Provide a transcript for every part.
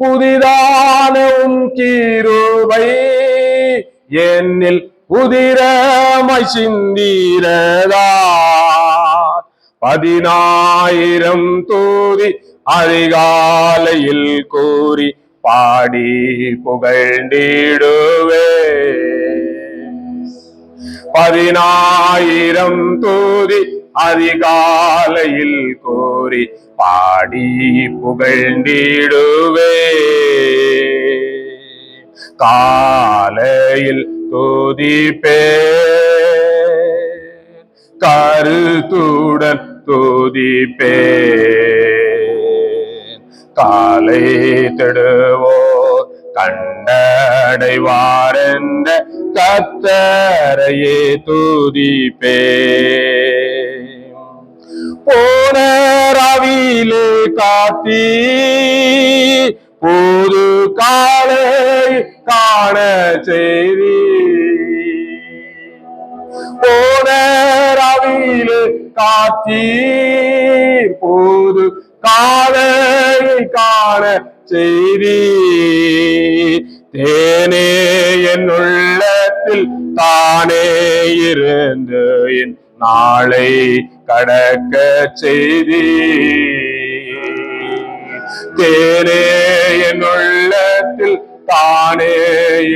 புதிதான கிருபை என்னில் உதிரமாய் சிந்திரதா 10,000 தூதி அதிகாலையில் கூறி பாடி புகழ்ந்திடுவே 10,000 தூதி அதிகாலையில் கூறி பாடி புகழ்ந்திடுவே காலையில் துதிப்பே கருத்துடன் துதிப்பே காலை தெடுவோ கண்டடைவார் என்ற கர்த்தரையே துதிப்பே போன ரவியிலே காத்தி புது காலை காண செய்தி போன ரவியிலே காத்தி புது காலை காண செய்தி தேனே என் உள்ளத்தில் தானே இருந்து என் நாளை கடக்க செய்தி தேனே என் உள்ளத்தில் தானே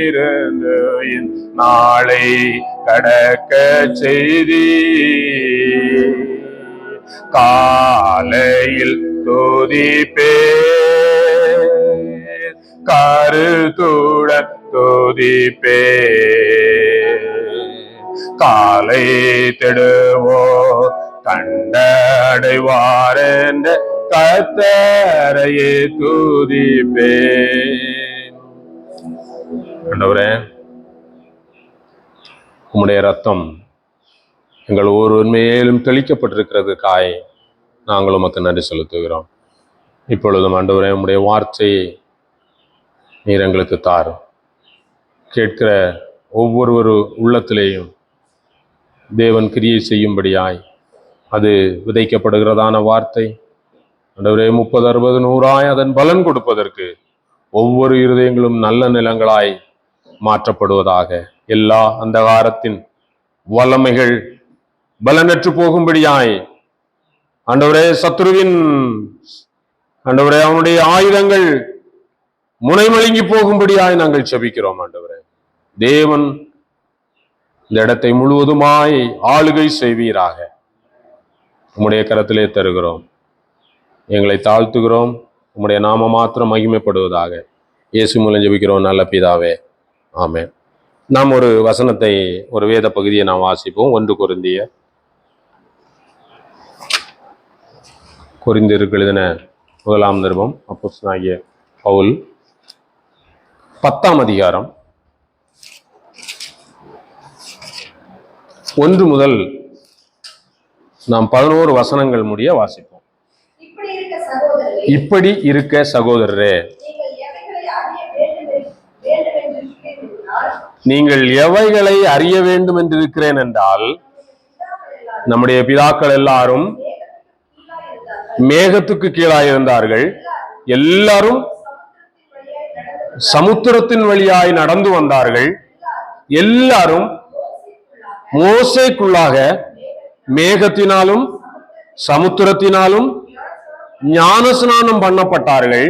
இருந்து என் நாளை கடக்க செய்தி காலையில் துதிப்பே கருத்துடன் துதிப்பே காலை தெடுவோ கண்டடைவார் என்ற கர்த்தரையே துதிப்பே ஆண்டவரே உம்முடைய ரத்தம் எங்கள் ஒவ்வொரு மேலும் தெளிக்கப்பட்டிருக்கிறதுக்காய் நாங்கள் உமக்கு நன்றி செலுத்துகிறோம். இப்பொழுதும் ஆண்டவரே உம்முடைய வார்த்தையை நீர் எங்களுக்கு தாரும். கேட்கிற ஒவ்வொரு உள்ளத்திலேயும் தேவன் கிரியை செய்யும்படியாய் அது விதைக்கப்படுகிறதான வார்த்தை ஆண்டவரே 30, 60, 100 அதன் பலன் கொடுப்பதற்கு ஒவ்வொரு இருதயங்களும் நல்ல நிலங்களாய் மாற்றப்படுவதாக. எல்லா அந்தகாரத்தின் வல்லமைகள் பலனற்று போகும்படியாய் ஆண்டவரே சத்ருவின் ஆண்டவரே அவனுடைய ஆயுதங்கள் முனைமழுங்கி போகும்படியாய் நாங்கள் செபிக்கிறோம். ஆண்டவரே தேவன் இந்த இடத்தை முழுவதுமாய் ஆளுகை செய்வீராக. உம்முடைய கரத்திலே தருகிறோம், எங்களை தாழ்த்துகிறோம். உம்முடைய நாம மாத்திரம் மகிமைப்படுவதாக. இயேசு மூலம் ஜெபிக்கிறோம் நல்ல பிதாவே, ஆமென். நாம் ஒரு வசனத்தை, ஒரு வேத பகுதியை நாம் வாசிப்போம். 1 கொரிந்தியருக்கு எழுதின 1 நிருபம். அப்போஸ்தலனாகிய பவுல் 10ஆம் அதிகாரம் 1 முதல் நாம் 11 வசனங்கள் முடிய வாசிப்போம். இப்படி இருக்க சகோதரரே, நீங்கள் எவைகளை அறிய வேண்டும் என்று இருக்கிறேன் என்றால், நம்முடைய பிதாக்கள் எல்லாரும் மேகத்துக்கு கீழாயிருந்தார்கள். எல்லாரும் சமுத்திரத்தின் வழியாய் நடந்து வந்தார்கள். எல்லாரும் மோசேக்குள்ளாக மேகத்தினாலும் சமுத்திரத்தினாலும் ஞானஸ்நானம் பண்ணப்பட்டார்கள்.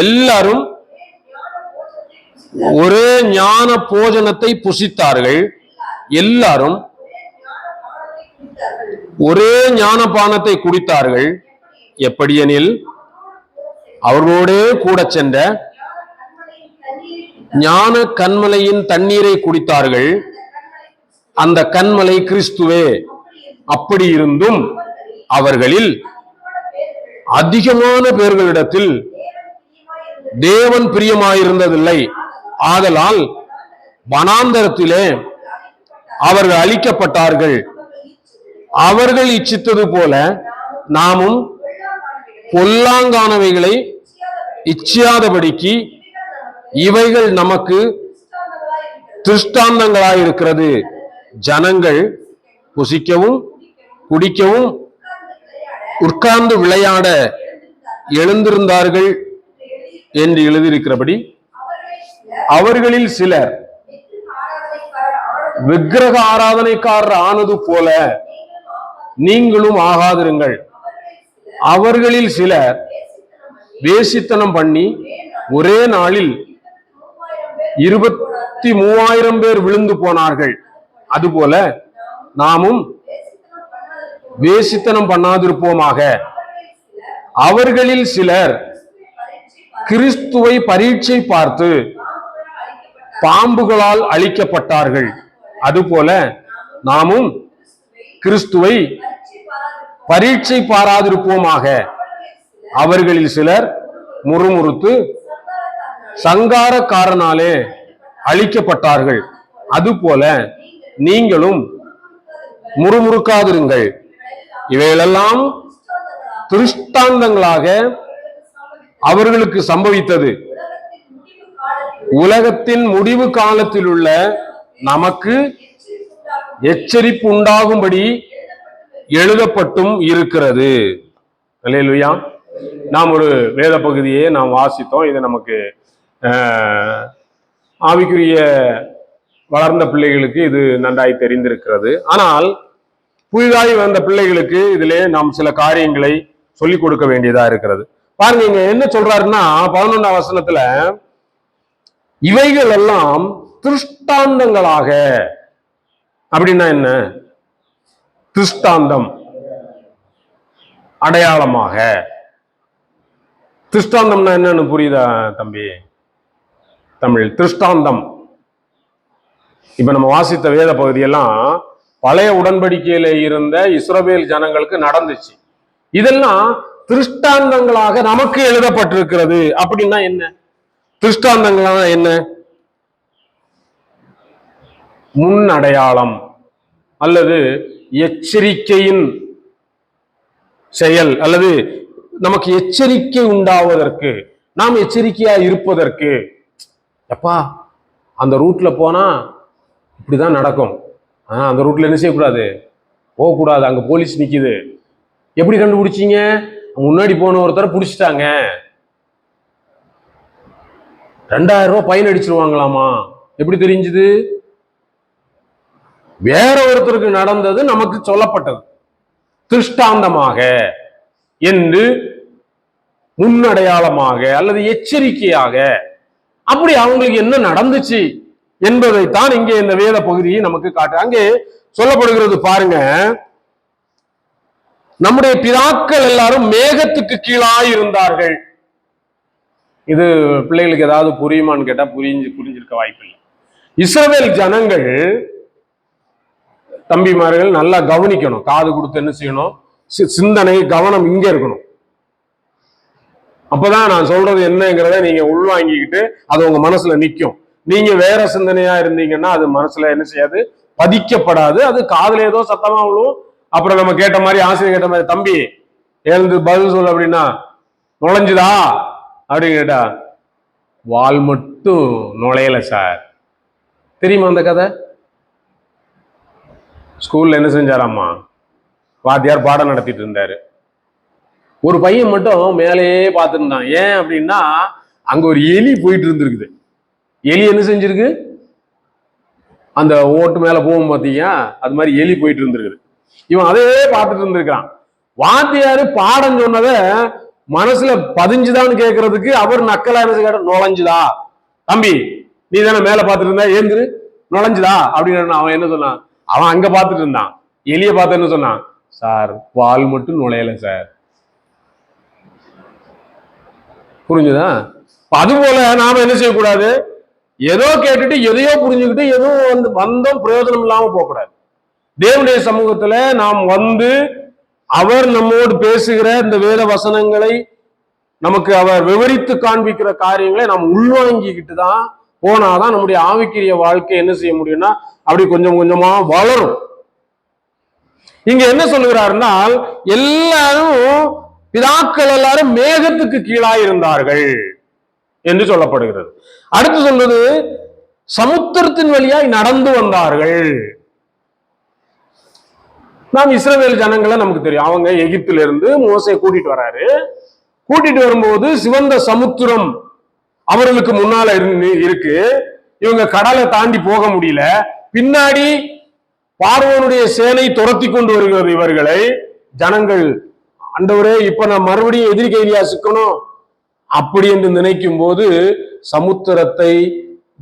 எல்லாரும் ஒரே ஞான போஜனத்தை புசித்தார்கள். எல்லாரும் ஒரே ஞான பானத்தை குடித்தார்கள். எப்படியெனில் அவர்களோடே கூட சென்ற ஞான கன்மலையின் தண்ணீரை குடித்தார்கள். அந்த கன்மலை கிறிஸ்துவே. அப்படி இருந்தும் அவர்களில் அதிகமான பேர்களிடத்தில் தேவன் பிரியமாயிருந்ததில்லை. ஆதலால் வனாந்தரத்திலே அவர்கள் அழிக்கப்பட்டார்கள். அவர்கள் இச்சித்தது போல நாமும் பொல்லாங்கானவைகளை இச்சியாதபடிக்கு இவைகள் நமக்கு திருஷ்டாந்தங்களாயிருக்கிறது. ஜனங்கள் புசிக்கவும் குடிக்கவும் உட்கார்ந்து விளையாட எழுந்திருந்தார்கள் என்று எழுதியிருக்கிறபடி அவர்களில் சிலர் விக்கிரக ஆராதனைக்காரர் ஆனது போல நீங்களும் ஆகாதிருங்கள். அவர்களில் சிலர் வேசித்தனம் பண்ணி ஒரே நாளில் 23,000 பேர் விழுந்து போனார்கள். அதுபோல நாமும் வேசித்தனம் பண்ணாதிருப்போமாக. அவர்களில் சிலர் கிறிஸ்துவை பரீட்சை பார்த்து பாம்புகளால் அழிக்கப்பட்டார்கள். அதுபோல நாமும் கிறிஸ்துவை பரீட்சை பாராதிருப்போமாக. அவர்களில் சிலர் முறுமுறுத்து சங்காரக்காரனாலே அழிக்கப்பட்டார்கள். அதுபோல நீங்களும் முறுமுறுக்காதிருங்கள். இவைகளெல்லாம் திருஷ்டாந்தங்களாக அவர்களுக்கு சம்பவித்தது. உலகத்தின் முடிவு காலத்தில் உள்ள நமக்கு எச்சரிப்பு உண்டாகும்படி எழுதப்பட்டும் இருக்கிறது. அல்லேலூயா. நாம் ஒரு வேத பகுதியை நாம் வாசித்தோம். இது நமக்கு ஆவிக்குரிய வளர்ந்த பிள்ளைகளுக்கு இது நன்றாய் தெரிந்திருக்கிறது. ஆனால் புதிதாய் வந்த பிள்ளைகளுக்கு இதிலே நாம் சில காரியங்களை சொல்லிக் கொடுக்க வேண்டியதா இருக்கிறது. பாருங்க, இங்க என்ன சொல்றாருன்னா 11ஆம் வசனத்துல இவைகள் எல்லாம் திருஷ்டாந்தங்களாக. அப்படின்னா என்ன? திருஷ்டாந்தம் அடையாளமாக. திருஷ்டாந்தம்னா என்னன்னு புரியுதா தம்பி? தமிழ் திருஷ்டாந்தம். இப்ப நம்ம வாசித்த வேத பகுதியெல்லாம் பழைய உடன்படிக்கையில இருந்த இஸ்ரவேல் ஜனங்களுக்கு நடந்துச்சு. இதெல்லாம் திருஷ்டாந்தங்களாக நமக்கு எழுதப்பட்டிருக்கிறது. அப்படின்னா என்ன? திருஷ்டாந்தங்களாக என்ன? முன் அடையாளம் அல்லது எச்சரிக்கையின் செயல், அல்லது நமக்கு எச்சரிக்கை உண்டாவதற்கு, நாம் எச்சரிக்கையா இருப்பதற்கு. எப்பா அந்த ரூட்ல போனா இப்படிதான் நடக்கும், அந்த ரூட்ல என்ன செய்யக்கூடாது, போகக்கூடாது, அங்க போலீஸ் நிக்குது. எப்படி கண்டுபிடிச்சீங்க? முன்னாடி போன ஒருத்தரை பிடிச்சிட்டாங்க, 2000 ரூபாய் பைன் அடிச்சிருவாங்களாமா. எப்படி தெரிஞ்சது? வேற ஒருத்தருக்கு நடந்தது நமக்கு சொல்லப்பட்டது திருஷ்டாந்தமாக என்று, முன்னடையாளமாக அல்லது எச்சரிக்கையாக. அப்படி அவங்களுக்கு என்ன நடந்துச்சு என்பதைத்தான் இங்கே இந்த வேத பகுதியை நமக்கு காட்டு. அங்கே சொல்லப்படுகிறது பாருங்க, நம்முடைய பிதாக்கள் எல்லாரும் மேகத்துக்கு கீழாய் இருந்தார்கள். இது பிள்ளைகளுக்கு ஏதாவது புரியுமான்னு கேட்டா புரிஞ்சிருக்க வாய்ப்பில்லை. இஸ்ரவேல் ஜனங்கள், தம்பிமார்கள் நல்லா கவனிக்கணும், காது கொடுத்து என்ன செய்யணும், சிந்தனை கவனம் இங்க இருக்கணும். அப்பதான் நான் சொல்றது என்னங்கிறத நீங்க உள்வாங்கிக்கிட்டு அது உங்க மனசுல நிற்கும். நீங்க வேற சிந்தனையா இருந்தீங்கன்னா அது மனசுல என்ன செய்யாது, பதிக்கப்படாது. அது காதுல ஏதோ சத்தமா விழும். அப்புறம் நம்ம கேட்ட மாதிரி, ஆசிரியர் கேட்ட மாதிரி, தம்பி எழுந்து பதில் சொல்ல அப்படின்னா, நுழைஞ்சுதா அப்படின்னு கேட்டா, வால் மட்டும் நுழையல சார். தெரியுமா அந்த கதை? ஸ்கூல்ல என்ன செஞ்சாராமா, வாத்தியார் பாடம் நடத்திட்டு இருந்தாரு. ஒரு பையன் மட்டும் மேலேயே பார்த்துருந்தான். ஏன் அப்படின்னா, அங்க ஒரு எலி போயிட்டு இருந்திருக்குது. எலி என்ன செஞ்சிருக்கு, அந்த ஓட்டு மேல போகும் பார்த்தீங்க, அது மாதிரி எலி போயிட்டு இருந்திருக்குது. இவன் அதே பார்த்துட்டு இருந்திருக்கிறான். வாத்தியாரு பாடம் சொன்னத மனசுல பதிஞ்சுதான்னு கேட்கறதுக்கு அவர் நக்கலா என்ன கேட்ட, நுழைஞ்சுதா தம்பி, நீ தானே மேல பார்த்துட்டு இருந்தா, ஏந்திரு, நுழைஞ்சுதா அப்படின்னு. அவன் என்ன சொன்னான், அவன் அங்க பார்த்துட்டு இருந்தான், எலிய பார்த்து என்ன சொன்னான், சார் வால் மட்டும் நுழையல சார். புரிஞ்சுதா? அதுபோல நாம என்ன செய்யக்கூடாது, ஏதோ கேட்டுட்டு எதையோ புரிஞ்சுக்கிட்டு ஏதோ வந்தோம் பிரயோஜனம் இல்லாம போகக்கூடாது. தேவனுடைய சமூகத்துல நாம் வந்து அவர் நம்மோடு பேசுகிற இந்த வேத வசனங்களை, நமக்கு அவர் விவரித்து காண்பிக்கிற காரியங்களை நாம் உள்வாங்கிக்கிட்டு தான் போனாதான் நம்முடைய ஆவிக்குரிய வாழ்க்கை என்ன செய்ய முடியும்னா அப்படி கொஞ்சம் கொஞ்சமா வளரும். இங்க என்ன சொல்லுகிறாருன்னா, எல்லாரும் பிதாக்கள் எல்லாரும் மேகத்துக்கு கீழாய் இருந்தார்கள் என்று சொல்லப்படுகிறது. அடுத்து சொல்றது, சமுத்திரத்தின் வழியாய் நடந்து வந்தார்கள். நாம் இஸ்ரவேல் ஜனங்களை நமக்கு தெரியும், அவங்க எகிப்தில இருந்து மோசே கூட்டிட்டு வராரு. கூட்டிட்டு வரும்போது சிவந்த சமுத்திரம் அவர்களுக்கு முன்னால இருக்கு. இவங்க கடலை தாண்டி போக முடியல. பின்னாடி பார்வோனுடைய சேனை துரத்தி கொண்டு வருகிறது இவர்களை. ஜனங்கள், ஆண்டவரே இப்ப நான் மறுபடியும் எதிரி கைதியா சிக்கணும் அப்படி என்று நினைக்கும் போது சமுத்திரத்தை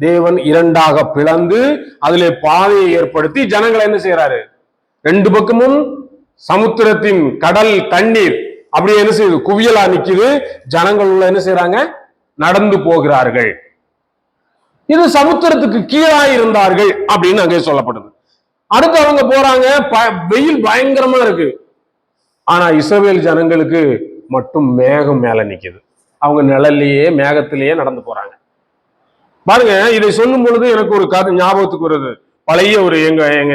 தேவன் இரண்டாக பிளந்து அதிலே பாதையை ஏற்படுத்தி ஜனங்களை என்ன செய்யறாரு, ரெண்டு பக்கமும் சமுத்திரத்தின் கடல் தண்ணீர் அப்படியே என்ன செய்யுது, குவியலா நிக்குது. ஜனங்கள் உள்ள என்ன செய்யறாங்க, நடந்து போகிறார்கள். இது சமுத்திரத்துக்கு கீழா இருந்தார்கள் அப்படின்னு அங்கே சொல்லப்படுது. அடுத்து அவங்க போறாங்க, வெயில் பயங்கரமா இருக்கு. ஆனா இஸ்ரவேல் ஜனங்களுக்கு மட்டும் மேகம் மேல நிக்குது. அவங்க நிழல்லையே மேகத்திலேயே நடந்து போறாங்க. பாருங்க, இதை சொல்லும் பொழுது எனக்கு ஒரு கதை ஞாபகத்துக்கு வருது. பழைய ஒரு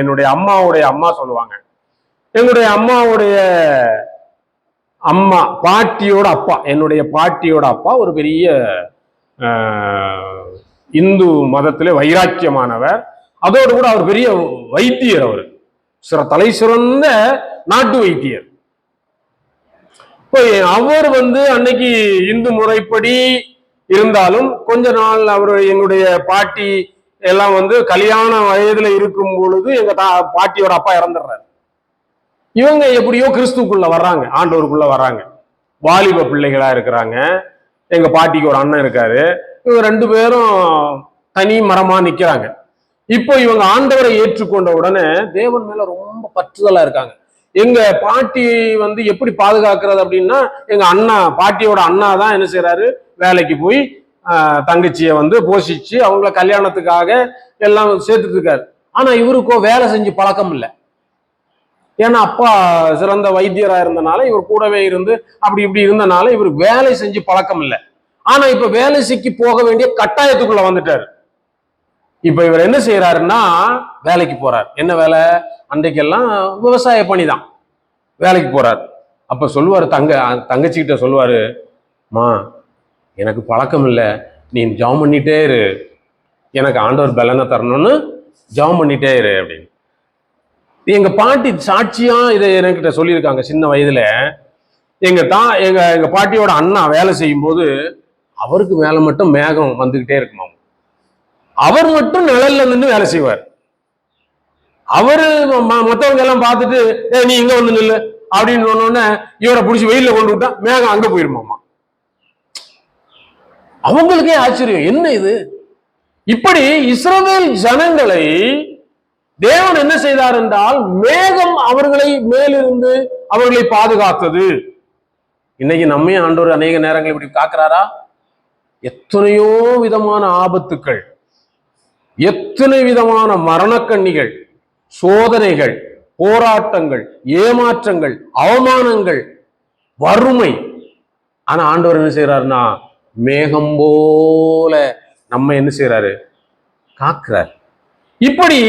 என்னுடைய அம்மாவுடைய அம்மா சொல்லுவாங்க. எங்களுடைய அம்மாவுடைய அம்மா, பாட்டியோட அப்பா, என்னுடைய பாட்டியோட அப்பா ஒரு பெரிய இந்து மதத்திலே வைராக்கியமானவர். அதோடு கூட அவர் பெரிய வைத்தியர். அவர் தலை சிறந்த நாட்டு வைத்தியர். அவர் அன்னைக்கு இந்து முறைப்படி இருந்தாலும் கொஞ்ச நாள் அவர் எங்களுடைய பாட்டி எல்லாம் கல்யாண வயதுல இருக்கும் பொழுது எங்க பாட்டியோட அப்பா இறந்துடுறாரு. இவங்க எப்படியோ கிறிஸ்துக்குள்ள வர்றாங்க, ஆண்டவருக்குள்ள வர்றாங்க. வாலிப பிள்ளைகளா இருக்கிறாங்க. எங்க பாட்டிக்கு ஒரு அண்ணன் இருக்காரு. இவங்க ரெண்டு பேரும் தனி மரமா நிக்கிறாங்க. இப்போ இவங்க ஆண்டவரை ஏற்றுக்கொண்ட உடனே தேவன் மேல ரொம்ப பற்றுதலா இருக்காங்க. எங்க பாட்டி எப்படி பாதுகாக்கிறது அப்படின்னா, எங்க அண்ணா, பாட்டியோட அண்ணா தான் என்ன செய்யறாரு, வேலைக்கு போய் தங்கச்சியை போஷிச்சு அவங்கள கல்யாணத்துக்காக எல்லாம் சேர்த்துட்டு இருக்காரு. ஆனா இவருக்கோ வேலை செஞ்சு பழக்கம் இல்லை. ஏன்னா அப்பா சிறந்த வைத்தியரா இருந்தனால இவர் கூடவே இருந்து அப்படி இப்படி இருந்தனால இவர் வேலை செஞ்சு பழக்கம் இல்லை. ஆனா இப்ப வேலை செய்ய போக வேண்டிய கட்டாயத்துக்குள்ள வந்துட்டாரு. இப்ப இவர் என்ன செய்யறாருன்னா வேலைக்கு போறார். என்ன வேலை? அன்றைக்கெல்லாம் விவசாய பணிதான். வேலைக்கு போறார். அப்ப சொல்லுவாரு, தங்கச்சிக்கிட்ட சொல்லுவாரு, மா எனக்கு பழக்கம் இல்லை, நீ ஜெபம் பண்ணிட்டே இரு, எனக்கு ஆண்டவர் பலனை தரணும்னு ஜெபம் பண்ணிட்டே இரு அப்படின்னு. எங்க பாட்டி சாட்சியா இதை என்கிட்ட சொல்லியிருக்காங்க. சின்ன வயதுல எங்க பாட்டியோட அண்ணா வேலை செய்யும் போது அவருக்கு மேல மட்டும் மேகம் வந்துகிட்டே இருக்குமா. அவர் மட்டும் நிழல்ல நின்று வேலை செய்வார். அவரு மத்தவங்க எல்லாம் பார்த்துட்டு நீ இங்க நில்லு அப்படின்னு சொன்னோடனே இவரை பிடிச்சி வெயில கொண்டு விட்டா மேகம் அங்க போயிருமாமா. அவங்களுக்கே ஆச்சரியம், என்ன இது? இப்படி இஸ்ரவேல் ஜனங்களை தேவன் என்ன செய்தார் என்றால் மேகம் அவர்களை மேலிருந்து அவர்களை பாதுகாத்தது. இன்னைக்கு நம்மையும் ஆண்டவர் அநேக நேரங்கள் இப்படி காக்கிறாரா? எத்தனையோ விதமான ஆபத்துக்கள், எத்தனை விதமான மரணக்கண்ணிகள், சோதனைகள், போராட்டங்கள், ஏமாற்றங்கள், அவமானங்கள், வறுமை. ஆனா ஆண்டவர் என்ன செய்யறாருன்னா மேகம் போல நம்ம என்ன செய்யறாரு, காக்கிறார். இப்படி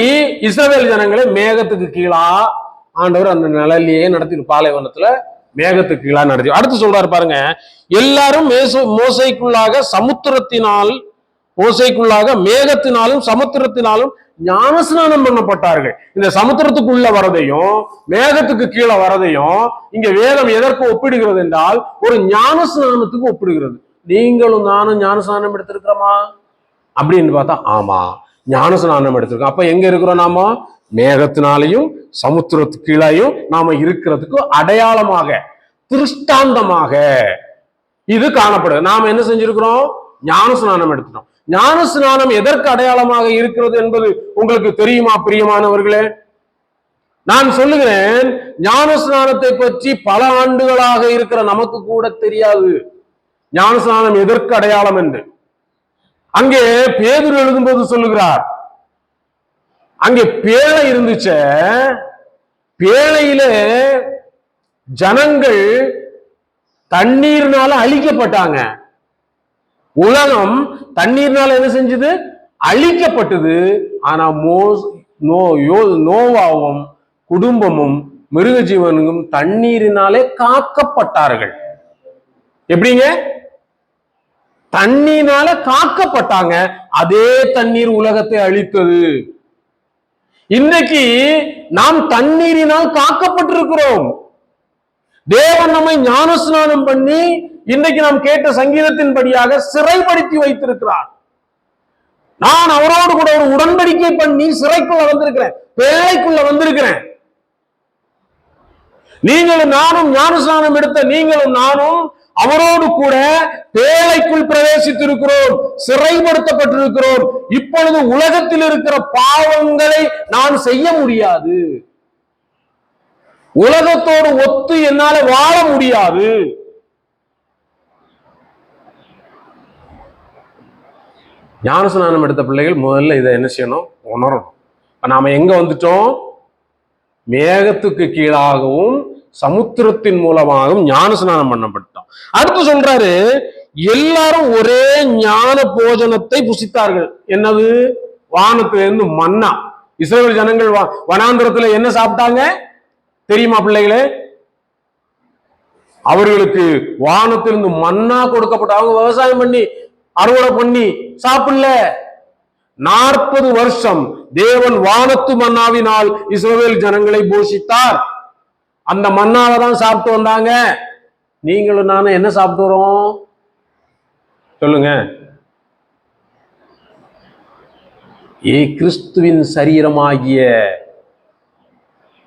இஸ்ரவேல் ஜனங்களை மேகத்துக்கு கீழா ஆண்டவர் அந்த நிழலையே நடத்தி, பாலைவனத்துல மேகத்துக்கு கீழா நடத்தி. அடுத்து சொல்றாரு பாருங்க, எல்லாரும் மோசைக்குள்ளாக மேகத்தினாலும் சமுத்திரத்தினாலும் ஞானஸ்நானம் பண்ணப்பட்டார்கள். இந்த சமுத்திரத்துக்குள்ள வரதையும் மேகத்துக்கு கீழே வரதையும் இங்க வேதம் எதற்கு ஒப்பிடுகிறது என்றால் ஒரு ஞானஸ்நானத்துக்கு ஒப்பிடுகிறது. நீங்களும் நானும் ஞானஸ்நானம் எடுத்திருக்கிறோமா அப்படின்னு பார்த்தா ஆமா, ஞானஸ்நானம் எடுத்திருக்கோம். அப்ப எங்க இருக்கிறோம் நாம? மேகத்தினாலையும் சமுத்திரத்துக்கு கீழையும் நாம இருக்கிறதுக்கு அடையாளமாக, திருஷ்டாந்தமாக இது காணப்படுது. நாம என்ன செஞ்சிருக்கிறோம்? ஞானஸ்நானம் எடுத்துட்டோம். ஞானஸ்நானம் எதற்கு அடையாளமாக இருக்கிறது என்பது உங்களுக்கு தெரியுமா பிரியமானவர்களே? நான் சொல்லுகிறேன், ஞானஸ்நானத்தை பற்றி பல ஆண்டுகளாக இருக்கிற நமக்கு கூட தெரியாது ஞானஸ்நானம் எதற்கு அடையாளம் என்று. அங்கே பேதுரு எழுதும்போது சொல்லுகிறார், அங்கே பேழை இருந்துச்ச, பேழையில ஜனங்கள் தண்ணீர்னால அழிக்கப்பட்டாங்க. உலகம் தண்ணீர்னால என்ன செஞ்சது? அழிக்கப்பட்டது. ஆனா நோவாவும் குடும்பமும் மிருக ஜீவனும் தண்ணீரினாலே காக்கப்பட்டார்கள். எப்படிங்க? தண்ணீரால காக்கப்பட்டாங்க. அதே தண்ணீர் உலகத்தை அழித்தது. இன்றைக்கு நாம் தண்ணீரினால் காக்கப்பட்டிருக்கிறோம். தேவன் நம்மை ஞானஸ்நானம் பண்ணி இன்றைக்கு நாம் கேட்ட சங்கீதத்தின்படியாக சிறைப்படுத்தி வைத்திருக்கிறார். நான் அவரோடு கூட ஒரு உடன்படிக்கை பண்ணி சிறைக்குள்ள வந்திருக்கிறேன், பேழைக்குள்ள வந்திருக்கிறேன். நீங்களும் நானும் ஞானஸ்நானம் எடுத்த நீங்களும் நானும் அவரோடு கூட பேழைக்குள் பிரவேசித்திருக்கிறோம், சிறைப்படுத்தப்பட்டிருக்கிறோம். இப்பொழுது உலகத்தில் இருக்கிற பாவங்களை நான் செய்ய முடியாது, உலகத்தோடு ஒத்து என்னால வாழ முடியாது. ஞானஸ்நானம் எடுத்த பிள்ளைகள் முதல்ல இதை என்ன செய்யணும், உணரணும். நாம எங்க வந்துட்டோம்? மேகத்துக்கு கீழாகவும் சமுத்திரத்தின் மூலமாகவும் ஞானஸ்நானம் பண்ணப்பட்டோம். அடுத்து சொல்றாரு, எல்லாரும் ஒரே ஞான போஜனத்தை புசித்தார்கள். என்னது? வானத்திலிருந்து மன்னா. இஸ்ரவேல் ஜனங்கள் வனாந்திரத்துல என்ன சாப்பிட்டாங்க தெரியுமா பிள்ளைகளே? அவர்களுக்கு வானத்திலிருந்து மன்னா கொடுக்கப்பட்ட, அவங்க விவசாயம் பண்ணி அறுவடை பண்ணி சாப்பிடல. 40 வருஷம் தேவன் வானத்து மன்னாவினால் இஸ்ரவேல் ஜனங்களை போஷித்தார். அந்த மன்னாவை தான் சாப்பிட்டு வந்தாங்க. நீங்களும் நானும் என்ன சாப்பிட்டு வரோம் சொல்லுங்க? கிறிஸ்துவின் சரீரமாகிய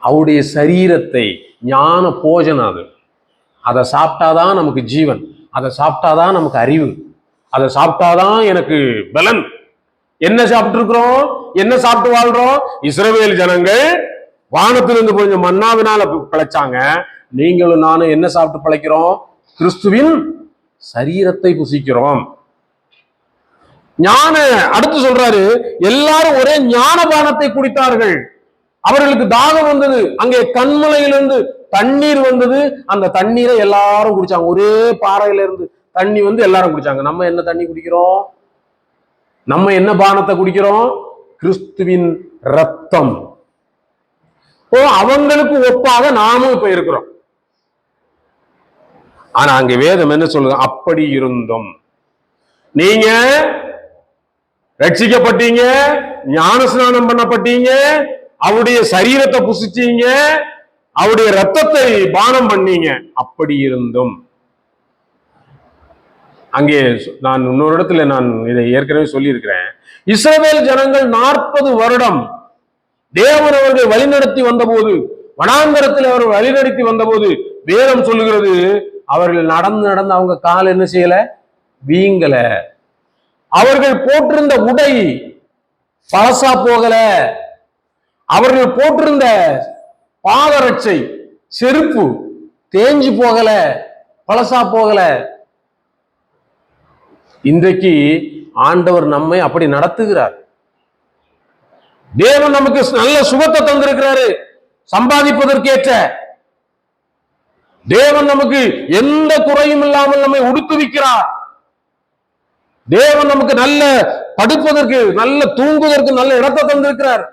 அவருடைய சரீரத்தை, ஞான போஜனம் அது. அதை சாப்பிட்டாதான் நமக்கு ஜீவன், அதை சாப்பிட்டாதான் நமக்கு அறிவு, அதை சாப்பிட்டாதான் எனக்கு பலன். என்ன சாப்பிட்டு இருக்கிறோம்? என்ன சாப்பிட்டு வாழ்றோம்? இஸ்ரவேல் ஜனங்கள் வானத்திலிருந்து கொஞ்சம் மன்னாவினால பிழைச்சாங்க. நீங்களும் நானும் என்ன சாப்பிட்டு பிழைக்கிறோம்? கிறிஸ்துவின் சரீரத்தை புசிக்கிறோம். ஞான அடுத்து சொல்றாரு, எல்லாரும் ஒரே ஞான பானத்தை குடித்தார்கள். அவர்களுக்கு தாகம் வந்தது, அங்கே கண்மலையிலிருந்து தண்ணீர் வந்தது. அந்த தண்ணீரை எல்லாரும் குடிச்சாங்க. ஒரே பாறையில இருந்து தண்ணி வந்து எல்லாரும் குடிச்சாங்க. நம்ம என்ன தண்ணி குடிக்கிறோம்? நம்ம என்ன பானத்தை குடிக்கிறோம்? கிறிஸ்துவின் ரத்தம். அவங்களுக்கு ஒப்பாக நாமும் இப்ப இருக்கிறோம். ஆனா அங்க வேதம் என்ன சொல்லுங்க? அப்படி இருந்தும் நீங்க ரட்சிக்கப்பட்டீங்க, ஞானஸ்நானம் பண்ணப்பட்டீங்க, அவருடைய சரீரத்தை புசிச்சீங்க, அவருடைய ரத்தத்தை பானம் பண்ணீங்க. அப்படி இருந்தும் அங்கே நான் இன்னொரு இடத்துல நான் இதை ஏற்கனவே சொல்லி இருக்கிறேன். இஸ்ரவேல் ஜனங்கள் 40 வருடம் தேவன் அவர்கள் வழிநடத்தி வந்த போது, வனாந்தரத்தில் அவர்கள் வழிநடத்தி வந்த போது வேதம் சொல்லுகிறது, அவர்கள் நடந்து நடந்து அவங்க கால் என்ன செய்யல? வீங்கல. அவர்கள் போட்டிருந்த உடை பழசா போகல. அவர்கள் போட்டிருந்த பாதரட்சை செருப்பு தேஞ்சு போகல, பழசா போகல. இன்றைக்கு ஆண்டவர் நம்மை அப்படி நடத்துகிறார். தேவன் நமக்கு நல்ல சுகத்தை தந்திருக்கிறாரு, சம்பாதிப்பதற்கேற்ற. தேவன் நமக்கு எந்த குறையும் இல்லாமல் நம்மை உடுத்துவிக்கிறார். தேவன் நமக்கு நல்ல படுப்பதற்கு, நல்ல தூங்குவதற்கு நல்ல இடத்தை தந்திருக்கிறார்.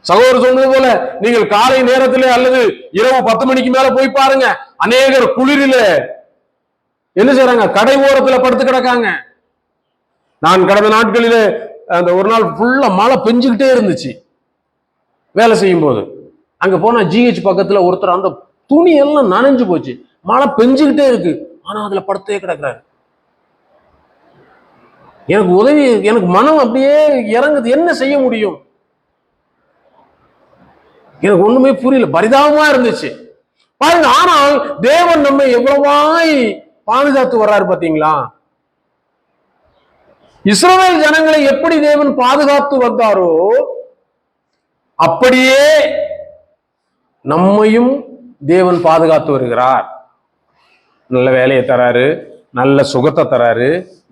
சகோதரர் சொன்னது போல, நீங்கள் காலை நேரத்திலே அல்லது இரவு 10 மணிக்கு மேல போய் பாருங்க, அநேகர் குளிரில என்ன செய்யறாங்க? கடை ஓரத்துல படுத்து கிடக்காங்க. நான் கடந்த நாட்களிலே அந்த ஒரு நாள் ஃபுல்லா மழை பெஞ்சுக்கிட்டே இருந்துச்சு. வேலை செய்யும் போது அங்க போனா ஜிஹெச் பக்கத்துல ஒருத்தர் அந்த துணி எல்லாம் நனைஞ்சு போச்சு, மழை பெஞ்சுக்கிட்டே இருக்கு, ஆனா அதுல படுத்தே கிடக்குறாரு. எனக்கு உதவி, எனக்கு மனம் அப்படியே இறங்குது. என்ன செய்ய முடியும்? எனக்கு ஒண்ணுமே புரியல, பரிதாபமா இருந்துச்சு பாருங்க. ஆனால் தேவன் நம்ம எவ்வளவாய் பாதுகாத்து வர்றாரு பாத்தீங்களா? இஸ்ரவேல் ஜனங்களை எப்படி தேவன் பாதுகாத்து வந்தாரோ அப்படியே நம்மையும் தேவன் பாதுகாத்து வருகிறார். நல்ல வேலையை தராரு, நல்ல சுகத்தை தராரு,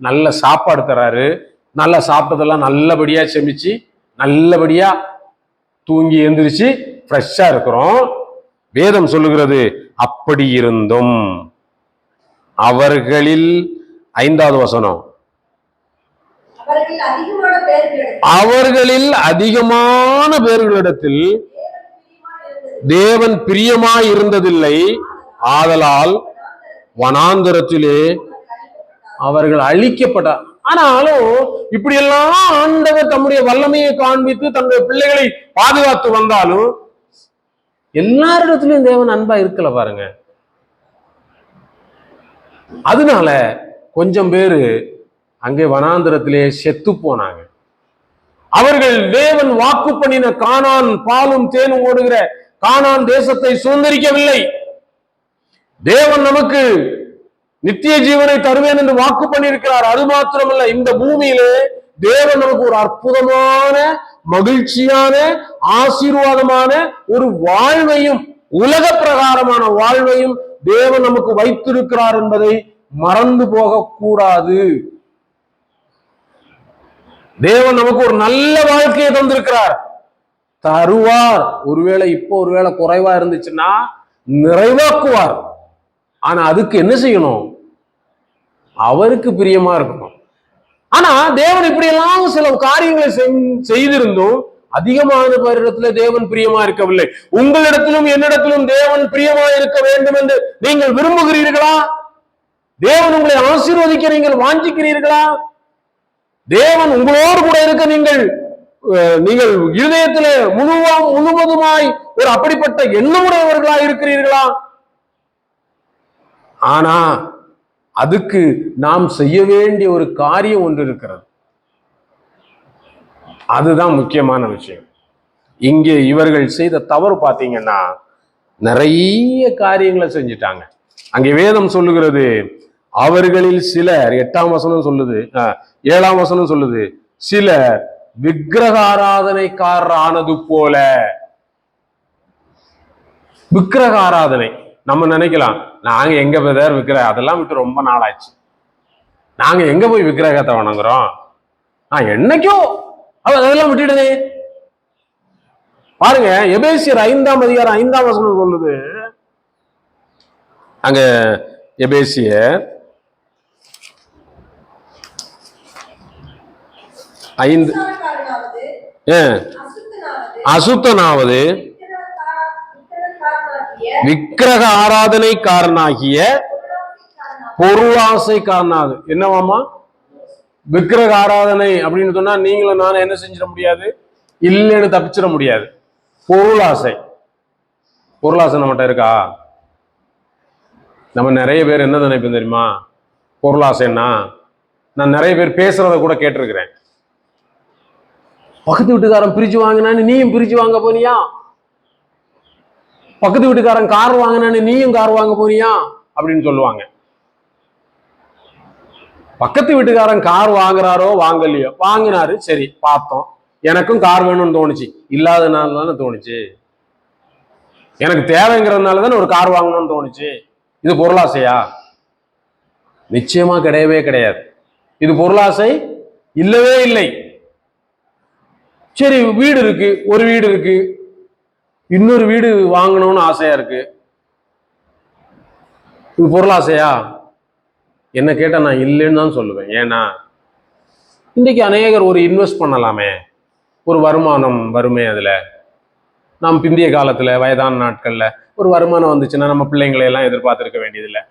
நல்ல சாப்பாடு தராரு. நல்லா சாப்பிட்டதெல்லாம் நல்லபடியா செமிச்சு நல்லபடியா தூங்கி எழுந்திரிச்சு ஃப்ரெஷ்ஷா இருக்கிறோம். வேதம் சொல்லுகிறது, அப்படி இருந்தும் அவர்களில் 5வது வசனம், அவர்களில் அதிகமான பேர்களிடத்தில் தேவன் பிரியமாய் இருந்ததில்லை. ஆதலால் வனாந்தரத்திலே அவர்கள் அழிக்கப்பட்டார். ஆனாலும் இப்படி எல்லாம் ஆண்டவர் தம்முடைய வல்லமையை காண்பித்து தன்னுடைய பிள்ளைகளை பாதுகாத்து வந்தாலும் எல்லாரிடத்திலும் தேவன் அன்பா இருக்கல பாருங்க. அதனால கொஞ்சம் பேரு அங்கே வனாந்திரத்திலே செத்து போனாங்க. அவர்கள் தேவன் வாக்கு பண்ணின கானான், பாலும் தேனும் ஓடுகிற கானான் தேசத்தை சுதந்திரிக்கவில்லை. தேவன் நமக்கு நித்திய ஜீவனை தருவேன் என்று வாக்கு பண்ணியிருக்கிறார். அது மாத்திரமல்ல, இந்த பூமியிலே தேவன் நமக்கு ஒரு அற்புதமான, மகிழ்ச்சியான, ஆசீர்வாதமான ஒரு வாழ்வையும், உலக பிரகாரமான வாழ்வையும் தேவன் நமக்கு வைத்திருக்கிறார் என்பதை மறந்து போக கூடாது. தேவன் நமக்கு ஒரு நல்ல வாழ்க்கையை தந்திருக்கிறார், தருவார். ஒருவேளை இப்போ ஒருவேளை குறைவா இருந்துச்சுன்னா நிறைவாக்குவார். ஆனா அதுக்கு என்ன செய்யணும்? அவருக்கு பிரியமா இருக்கணும். ஆனா தேவன் இப்படி எல்லாம் சில காரியங்களை செய்திருந்தும் அதிகமான பேரிடத்துல தேவன் பிரியமா இருக்கவில்லை. உங்களிடத்திலும் என்னிடத்திலும் தேவன் பிரியமா இருக்க வேண்டும் என்று நீங்கள் விரும்புகிறீர்களா? தேவன் உங்களை ஆசீர்வதிக்க நீங்கள் வாஞ்சிக்கிறீர்களா? தேவன் உங்களோடு கூட இருக்க நீங்கள் இருதயத்திலே முழுவதுமாய் ஒரு அப்படிப்பட்ட எண்ணமுடையவர்களா இருக்கிறீர்களா? ஆனா அதுக்கு நாம் செய்ய வேண்டிய ஒரு காரியம் ஒன்று இருக்கிறது. அதுதான் முக்கியமான விஷயம். இங்கே இவர்கள் செய்த தவறு பார்த்தீங்கன்னா நிறைய காரியங்களை செஞ்சிட்டாங்க. அங்கே வேதம் சொல்லுகிறது, அவர்களில் சிலர், 8ஆம் வசனம் சொல்லுது, 7ஆம் வசனம் சொல்லுது, சிலர் விக்கிரக ஆராதனைக்காரர் ஆனது போல. விக்கிரக ஆராதனை நம்ம நினைக்கலாம், நாங்க எங்க விக்கிரக, அதெல்லாம் விட்டு ரொம்ப நாள் ஆச்சு, நாங்க எங்க போய் விக்கிரகத்தை வணங்குறோம், என்னைக்கோ அதெல்லாம் விட்டுடுதே. பாருங்க, எபேசியர் 5ஆம் அதிகாரம் 5ஆம் வசனம் சொல்லுது. அங்க எபேசியர் 5, அசுத்தனாவது விக்கிரக ஆராதனைக்காரனாகிய பொருளாசைக்காரனாக. என்னவாமா விக்கிரக ஆராதனை அப்படின்னு சொன்னா நீங்களும் நானும் என்ன செஞ்சிட முடியாது, இல்லைன்னு தப்பிச்சிட முடியாது. பொருளாசை, பொருளாசை நம்மகிட்ட இருக்கா? நம்ம நிறைய பேர் என்ன நினைப்போம் தெரியுமா? பொருளாசைன்னா, நான் நிறைய பேர் பேசுறத கூட கேட்டிருக்கிறேன், பக்கத்து வீட்டுக்காரன் பிரிச்சு வாங்கினான்னு நீயும் பிரிச்சு வாங்க போனியா, பக்கத்து வீட்டுக்காரன் கார் வாங்கினான்னு நீயும் கார் வாங்க போனியா அப்படின்னு சொல்லுவாங்க. பக்கத்து வீட்டுக்காரன் கார் வாங்குறாரோ வாங்கலையோ, வாங்கினாரு, சரி பார்த்தோம், எனக்கும் கார் வேணும்னு தோணுச்சு, இல்லாதனால தானே தோணுச்சு, எனக்கு தேவைங்கிறதுனால தானே ஒரு கார் வாங்கணும்னு தோணுச்சு. இது பொருளாசையா? நிச்சயமா கிடையவே கிடையாது. இது பொருளாசை இல்லவே இல்லை. சரி, வீடு இருக்கு, ஒரு வீடு இருக்கு, இன்னொரு வீடு வாங்கணும்னு ஆசையா இருக்கு, இது பொருளாசையா? என்ன கேட்டா நான் இல்லைன்னு தான் சொல்லுவேன். ஏன்னா இன்றைக்கு அநேகர் ஒரு இன்வெஸ்ட் பண்ணலாமே, ஒரு வருமானம் வருமே, அதுல நாம் பிந்திய காலத்துல வயதான நாட்கள்ல ஒரு வருமானம் வந்துச்சுன்னா நம்ம பிள்ளைங்களை எல்லாம் எதிர்பார்த்திருக்க வேண்டியதில்லை,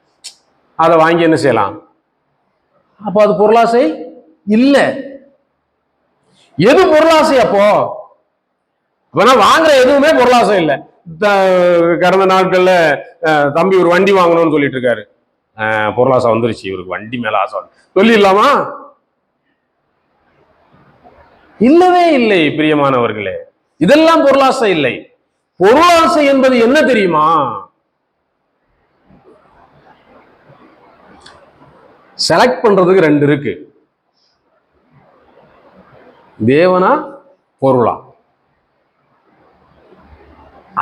அதை வாங்கி என்ன செய்யலாம்? அப்போ அது பொருளாசை இல்லை. எது பொருளாசை? அப்போ வாங்குற எதுவுமே பொருளாசை இல்லை. கடந்த நாட்கள்ல தம்பி ஒரு வண்டி வாங்கணும்னு சொல்லிட்டு இருக்காரு, பொருளாசை வந்துருச்சு, இவருக்கு வண்டி மேல ஆசை சொல்லிடலாமா? இல்லவே இல்லை. பிரியமானவர்களே, இதெல்லாம் பொருளாசை இல்லை. பொருளாசை என்பது என்ன தெரியுமா? செலக்ட் பண்றதுக்கு 2 இருக்கு, தேவனா பொருளா.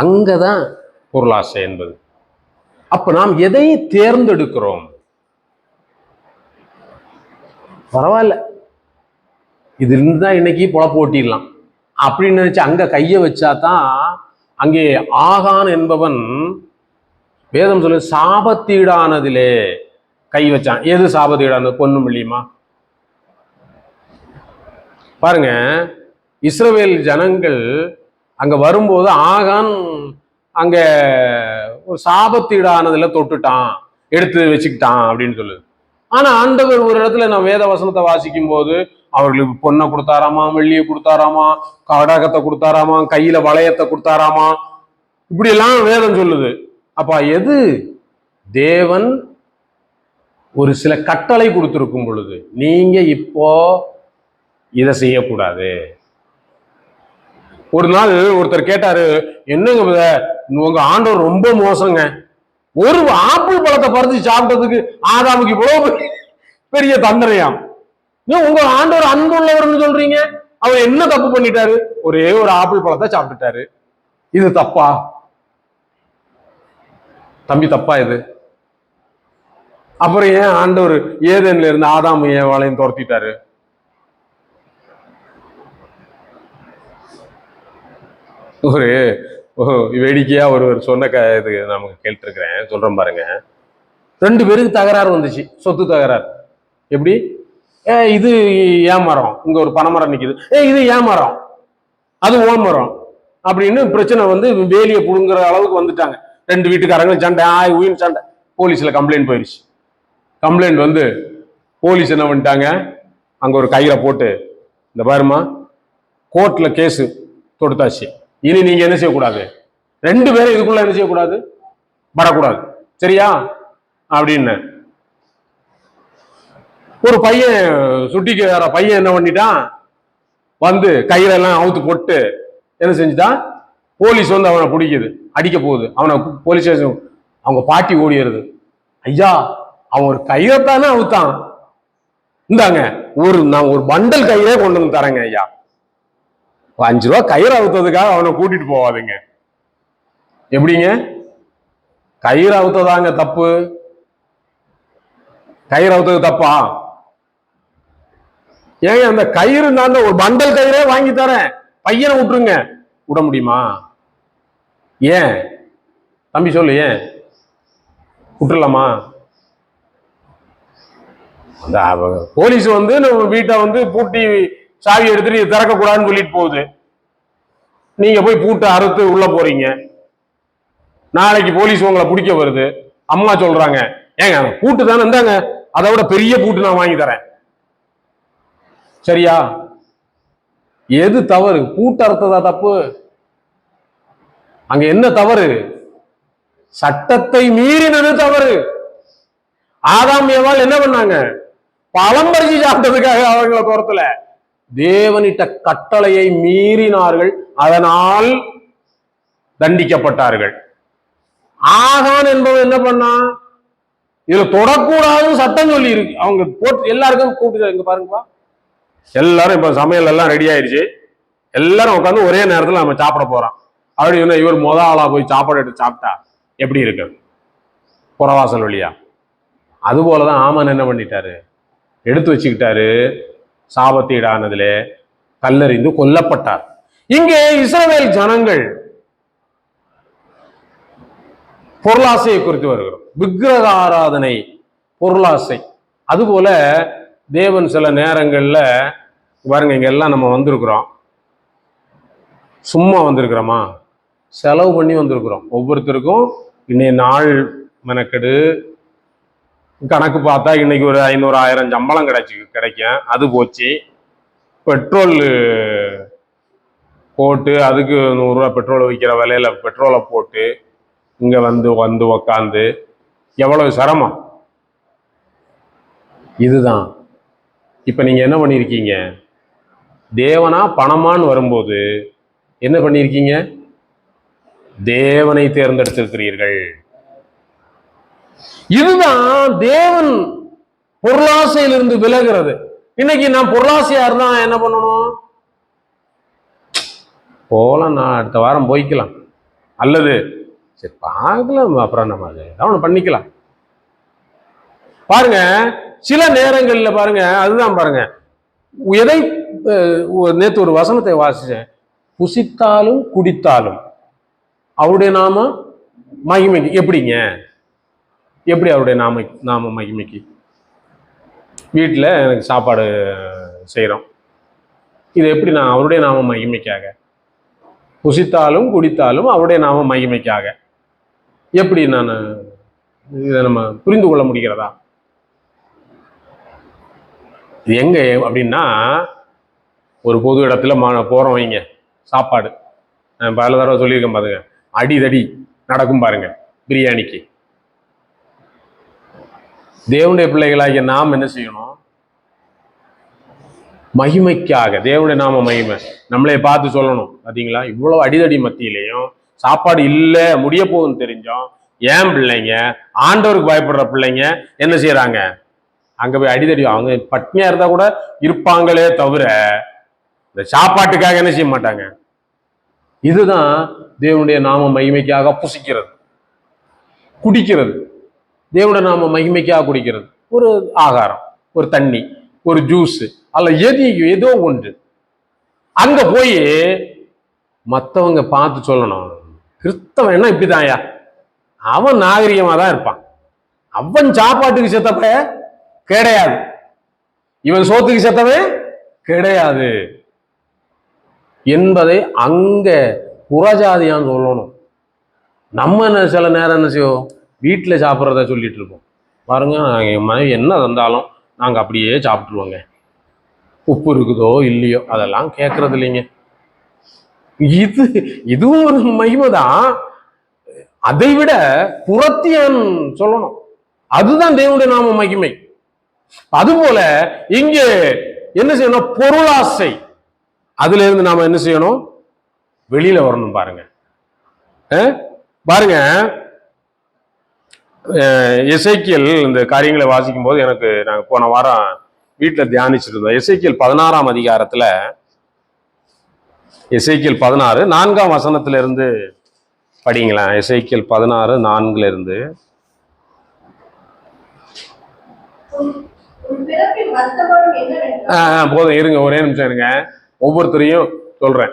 அங்கதான் பொருளாசை என்பது. அப்ப நாம் எதை தேர்ந்தெடுக்கிறோம்? பரவாயில்ல, இதுல இருந்து தான் இன்னைக்கு பொழப்பு ஓட்டிடலாம் அப்படின்னு நினைச்சு அங்க கைய வச்சாதான், அங்கே ஆகான் என்பவன் வேதம் சொல்லு சாபத்தீடானதிலே கை வச்சான். எது சாபத்தீடானது? பொன்னும் வெள்ளியுமா? பாருங்க, இஸ்ரவேல் ஜனங்கள் அங்க வரும்போது ஆகான் அங்க ஒரு சாபத்தீடானதுல தொட்டுட்டான், எடுத்து வச்சுக்கிட்டான் அப்படின்னு சொல்லுது. ஆனா ஆண்டவர் ஒரு இடத்துல நான் வேத வசனத்தை வாசிக்கும் போது அவர்களுக்கு பொண்ணை கொடுத்தாராமா, வெள்ளியை கொடுத்தாராமா, கடகத்தை கொடுத்தாராமா, கையில வளையத்தை கொடுத்தாராமா, இப்படி எல்லாம் வேதம் சொல்லுது. அப்ப எது தேவன் ஒரு சில கட்டளை கொடுத்திருக்கும் பொழுது நீங்க இப்போ இதை செய்யக்கூடாது. ஒரு நாள் ஒருத்தர் கேட்டாரு, என்னங்க உங்க ஆண்டவர் ரொம்ப மோசங்க, ஒரு ஆப்பிள் பழத்தை பறிச்சு சாப்பிட்டதுக்கு ஆதாமுக்கு இவ்வளவு பெரிய தண்டனையாம், உங்க ஆண்டவர் அன்புள்ளவர்னு சொல்றீங்க, அவர் என்ன தப்பு பண்ணிட்டாரு? ஒரே ஒரு ஆப்பிள் பழத்தை சாப்பிட்டுட்டாரு, இது தப்பா தம்பி? தப்பா இது? அப்புறம் ஏன் ஆண்டவர் ஏதேன்ல இருந்து ஆதாம் ஏவாளையும் துரத்திட்டாரு? ஒரு வேடிக்கையா ஒருவர் சொன்ன இது நமக்கு கேட்டிருக்கிறேன், சொல்றேன் பாருங்க. 2 பேருக்கு தகராறு வந்துச்சு, சொத்து தகராறு. எப்படி? இது ஏன் மரம், இங்க ஒரு பனைமரம் நிக்குது, இது ஏன் மரம், அது ஓ மரம் அப்படின்னு பிரச்சனை வந்து வேலியை புடுங்குற அளவுக்கு வந்துட்டாங்க. 2 வீட்டுக்காரங்களும் சண்டை, உயிர் சண்டை. போலீஸ்ல கம்ப்ளைண்ட் போயிடுச்சு. கம்ப்ளைண்ட் வந்து போலீஸ் என்ன பண்ணிட்டாங்க, அங்க ஒரு கயிறை போட்டு, இந்த பாருமா கோர்ட்ல கேஸ் தொடுத்தாச்சு, இனி நீங்க என்ன செய்யக்கூடாது, 2 பேரும் இதுக்குள்ள என்ன செய்யக்கூடாது, வரக்கூடாது, சரியா அப்படின்னு. ஒரு பையன் சுட்டிக்கார பையன் என்ன பண்ணிட்டான், வந்து கயிறெல்லாம் அவுத்து போட்டு என்ன செஞ்சுட்டான், போலீஸ் வந்து அவனை பிடிக்குது, அடிக்க போகுது, அவனை போலீஸ் ஸ்டேஷன். அவங்க பாட்டி ஓடிடுது, ஐயா அவன் ஒரு கயிறைத்தானே அவுத்தான், இந்தாங்க நான் ஒரு பண்டல் கயிறே கொண்டு வந்து தரேங்க ஐயா. 5 ரூபா கயிறு அவுத்ததுக்காக அவனை கூட்டிட்டு போவாதுங்க. எப்படிங்க? கயிறு அவுத்ததாங்க தப்பு, கயிறு அவுத்தது தப்பா? ஏங்க அந்த கயிறு நான் ஒரு பண்டல் கயிறே வாங்கி தரேன், பையனை விட்டுருங்க. விட முடியுமா? ஏன் தம்பி சொல்லு, ஏன் விட்டுலாமா? அந்த போலீஸ் வந்து நம்ம வீட்டை வந்து பூட்டி சாவி எடுத்துட்டு திறக்க கூடாதுன்னு சொல்லிட்டு போகுது, நீங்க போய் பூட்டை அறுத்து உள்ள போறீங்க. நாளைக்கு போலீஸ் உங்களை பிடிக்க வருது, அம்மா சொல்றாங்க, ஏங்க பூட்டு தானே, இருந்தாங்க அதை விட பெரிய பூட்டு நான் வாங்கி தரேன், சரியா? எது தவறு? பூட்டு அறுத்ததா தப்பு? அங்க என்ன தவறு? சட்டத்தை மீறினது தவறு. ஆதாம் ஏவாள் என்ன பண்ணாங்க, பழம் பறிச்சு சாப்பிட்டதுக்காக அவங்கள துரத்துல, தேவனிட்ட கட்டளையை மீறினார்கள், அதனால் தண்டிக்கப்பட்டார்கள். ஆகான் என்பவன் என்ன பண்ணா, இதுல தொடக்கூடாதுன்னு சட்டம் சொல்லி இருக்கு, அவங்க போட்டு எல்லாருக்கும் கூப்பிட்டு, இங்க பாருங்கப்பா எல்லாரும் இப்ப சமையல் எல்லாம் ரெடி ஆயிடுச்சு, எல்லாரும் உட்காந்து ஒரே நேரத்துல நம்ம சாப்பிட போறோம் அப்படி சொன்னா, இவர் ஆளா போய் சாப்பாடு எடுத்து சாப்பிட்டா எப்படி இருக்கு, புறவாசல் வழியா? அது போலதான் ஆமன் என்ன பண்ணிட்டாரு, எடுத்து வச்சுக்கிட்டாரு, சாபத்தீடானதிலே கல்லறிந்து கொல்லப்பட்டார். இங்கே இஸ்ரவேல் ஜனங்கள் பொருளாசையை குறித்து வருகிறோம், விக்கிரக ஆராதனை, பொருளாசை. அதுபோல தேவன் சில நேரங்கள்ல பாருங்க, இங்க எல்லாம் நம்ம வந்திருக்கிறோம், சும்மா வந்திருக்கிறோமா, செலவு பண்ணி வந்திருக்கிறோம். ஒவ்வொருத்தருக்கும் இன்னைய நாள் மெனக்கெடு கணக்கு பார்த்தா இன்னைக்கு ஒரு 500 1000 சம்பளம் கிடைக்கும், அது போச்சு. பெட்ரோல் போட்டு அதுக்கு 100 ரூபா பெட்ரோல் விற்கிற விலையில பெட்ரோலை போட்டு இங்க வந்து உக்காந்து எவ்வளவு சிரமம். இதுதான் இப்ப நீங்க என்ன பண்ணிருக்கீங்க, தேவனா பணமான்னு வரும்போது என்ன பண்ணிருக்கீங்க, தேவனை தேர்ந்தெடுத்திருக்கிறீர்கள். இதுதான் தேவன் பொருளாசையிலிருந்து விலகிறது. இன்னைக்கு நான் பொருளாசையா இருந்தா என்ன பண்ணணும், போலாம், நான் அடுத்த வாரம் போய்க்கலாம், அல்லது சரி பார்க்கலாம் அப்புறம் நம்ம அதை பண்ணிக்கலாம். பாருங்க சில நேரங்கள்ல பாருங்க, அதுதான் பாருங்க, எதை நேற்று ஒரு வசனத்தை வாசிச்சேன், புசித்தாலும் குடித்தாலும் அவருடைய நாம மகிமைக்கு. எப்படிங்க, எப்படி அவருடைய நாம மகிமைக்கு? வீட்டில் எனக்கு சாப்பாடு செய்கிறோம், இது எப்படி நான் அவருடைய நாம மகிமைக்காக, புசித்தாலும் குடித்தாலும் அவருடைய நாம மகிமைக்காக, எப்படி நான் இதை நம்ம புரிந்து கொள்ள முடிகிறதா? இது எங்க அப்படின்னா, ஒரு பொது இடத்துல போறோம் வைங்க, சாப்பாடு நான் பல தடவை சொல்லியிருக்கேன் பாருங்க, அடிதடி நடக்கும் பாருங்க பிரியாணிக்கு. தேவனுடைய பிள்ளைகளாகிய நாம் என்ன செய்யணும்? மகிமைக்காக, தேவனுடைய நாம மகிமை நம்மளே பார்த்து சொல்லணும். பாத்தீங்களா, இவ்வளவு அடிதடி மத்தியிலையும் சாப்பாடு இல்ல, முடிய போகுதுன்னு தெரிஞ்சோம் ஏன் பிள்ளைங்க, ஆண்டவருக்கு பயப்படுற பிள்ளைங்க என்ன செய்யறாங்க? அங்க போய் அடிதடி. அவங்க பட்னியா இருந்தா கூட இருப்பாங்களே தவிர இந்த சாப்பாட்டுக்காக என்ன செய்ய மாட்டாங்க. இதுதான் தேவனுடைய நாம மகிமைக்காக புசிக்கிறது, குடிக்கிறது. தேவனுடைய நாம மகிமைக்காக குடிக்கிறது ஒரு ஆகாரம், ஒரு தண்ணி, ஒரு ஜூஸ், அல்ல ஏதோ ஒன்று. அங்க போய் மற்றவங்க பார்த்து சொல்லணும், கிறிஸ்தவன் என்ன இப்படிதான்யா, அவன் நாகரிகமா தான் இருப்பான், அவன் சாப்பாட்டுக்கு செத்தப்ப கிடையாது, இவன் சோத்துக்கு செத்தவன் கிடையாது என்பதை அங்க புறஜாதியான்னு சொல்லணும். நம்ம சில நேரம் என்ன செய்வோம், வீட்டில் சாப்பிட்றத சொல்லிட்டு இருக்கோம். பாருங்க, என் மனைவி என்ன தந்தாலும் நாங்கள் அப்படியே சாப்பிட்டுருவோங்க, உப்பு இருக்குதோ இல்லையோ அதெல்லாம் கேட்கறது இல்லைங்க. இதுவும் ஒரு மகிமை தான். அதை விட புறத்தியான் சொல்லணும், அதுதான் தேவனுடைய நாம மகிமை. அதுபோல இங்கே என்ன செய்யணும்? பொருளாசை, அதுல இருந்து நாம என்ன செய்யணும்? வெளியில வரணும். பாருங்க பாருங்க, எசேக்கியேல் இந்த காரியங்களை வாசிக்கும் போது எனக்கு, நாங்கள் போன வாரம் வீட்டில் தியானிச்சுட்டு இருந்தோம். எசேக்கியேல் 16ஆம் அதிகாரத்துல, எசேக்கியேல் 16 4ஆம் வசனத்துல இருந்து படிங்களா. எசேக்கியேல் 16 4ல இருந்து. போதும் இருங்க, ஒரே நிமிஷம் இருங்க, ஒவ்வொருத்தரையும் சொல்றேன்,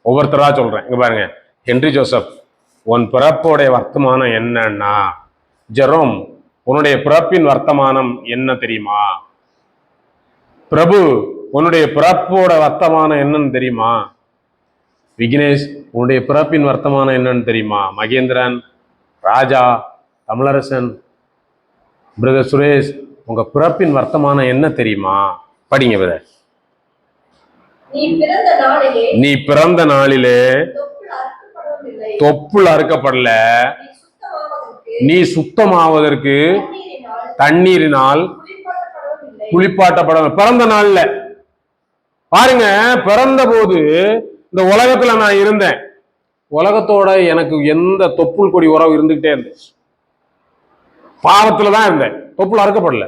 ஒவ்வொருத்தரா சொல்றேன். இங்க பாருங்க, ஹென்றி ஜோசப், உன் பிறப்போடைய வர்த்தமானம் என்னன்னா? ஜெரோம், உன்னுடைய பிறப்பின் வர்த்தமானம் என்ன தெரியுமா? பிரபு, உன்னுடைய பிறப்போட வர்த்தமானம் என்னன்னு தெரியுமா? விக்னேஷ், உன்னுடைய பிறப்பின் வர்த்தமானம் என்னன்னு தெரியுமா? மகேந்திரன், ராஜா, தமிழரசன், பிரதர் சுரேஷ், உங்க பிறப்பின் வர்த்தமானம் என்ன தெரியுமா? படிங்க பிரதர். நீ பிறந்த நாளிலே தொப்புள் அறுக்கப்படல, நீ சுத்தமாவதற்கு தண்ணீரினால் குளிப்பாட்டப்பட. பிறந்த நாள்ல பாருங்க, பிறந்த போது இந்த உலகத்துல நான் இருந்தேன், உலகத்தோட எனக்கு எந்த தொப்புள் கொடி உறவு இருந்துகிட்டே இருந்துச்சு, பாவத்துலதான் இருந்தேன், தொப்புள் அறுக்கப்படல.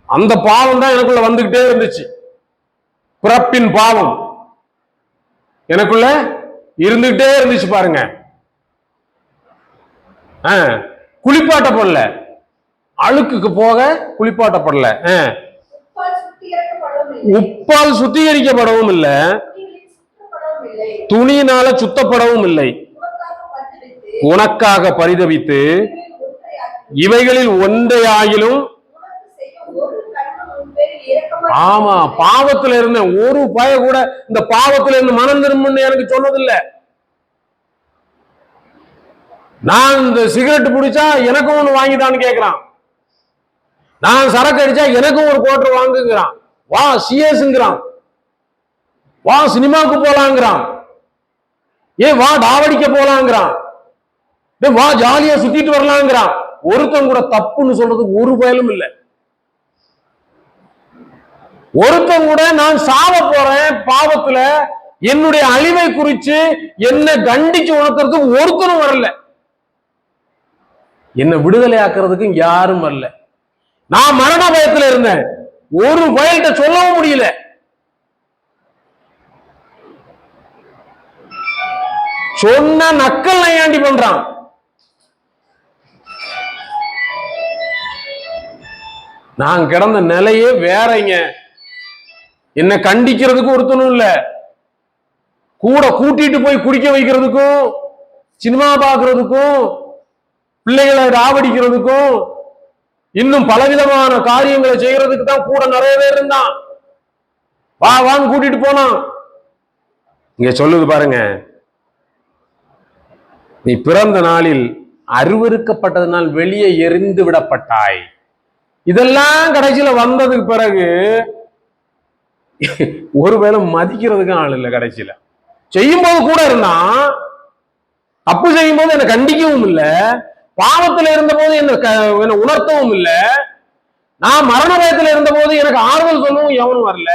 அந்த பாவம் தான் எனக்குள்ள வந்துகிட்டே இருந்துச்சு, பிறப்பின் பாவம் எனக்குள்ள இருந்துகிட்டே இருந்துச்சு. பாருங்க, குளிப்பாட்டப்படல, அழுக்குக்கு போக குளிப்பாட்டப்படல, உப்பால் சுத்திகரிக்கப்படவும் இல்லை, துணியினால சுத்தப்படவும் இல்லை, உனக்காக பரிதவித்து இவைகளில் ஒன்றையாகிலும். ஆமா, பாவத்துல இருந்த ஒரு பய கூட இந்த பாவத்துல இருந்து மனம் திரும்புன்னு எனக்கு சொன்னதில்லை. நான் இந்த சிகரெட் பிடிச்சா எனக்கும் ஒண்ணு வாங்கிதான்னு கேட்கிறான், நான் சரக்கு அடிச்சா எனக்கும் ஒரு கோட்டர் வாங்குங்கிறான், வா சிஎஸ்ங்கிறான், வா சினிமாவுக்கு போலாங்கிறான், வா டாவடிக்க போலாங்கிறான், வா ஜாலியா சுத்திட்டு வரலாங்கிறான். ஒருத்தன் கூட தப்புன்னு சொல்றதுக்கு ஒரு பயலும் இல்லை. ஒருத்தன் கூட நான் சாவ போறேன் பாவத்துல, என்னுடைய அழிவை குறித்து என்ன கண்டிச்சு உணர்த்துறதுக்கு ஒருத்தனும் வரல, என்ன விடுதலை ஆக்குறதுக்கு யாரும் வரல. நான் மரண பயத்துல இருந்தேன், ஒரு பயல்கிட்ட சொல்லவும் முடியல. சொன்ன நக்கல் நையாண்டி பண்றான். நான் கிடந்த நிலையே வேறங்க, என்ன கண்டிக்கிறதுக்கும் ஒருத்தனும் இல்ல, கூட கூட்டிட்டு போய் குடிக்க வைக்கிறதுக்கும், சினிமா பாக்குறதுக்கும், பிள்ளைகளை ராவடிக்கிறதுக்கும், இன்னும் பலவிதமான காரியங்களை செய்யறதுக்கு தான் கூட நிறைய பேர் இருந்தான். வா வான்னு கூட்டிட்டு போனான். இங்க சொல்லுது பாருங்க, நீ பிறந்த நாளில் அருவருக்கப்பட்டதனால் வெளியே எரிந்து விடப்பட்டாய். இதெல்லாம் கடைசியில வந்ததுக்கு பிறகு ஒருவேளை மதிக்கிறதுக்கு ஆள் இல்லை. கடைசியில செய்யும் போது கூட இருந்தான், தப்பு செய்யும் போது என்னை கண்டிக்கவும் இல்லை, பாவத்துல இருந்த போது என்ன உணர்த்தவும் இல்லை. நான் மரண பயத்துல இருந்த போது எனக்கு ஆறுதல் சொல்லவும் எவனும் வரல.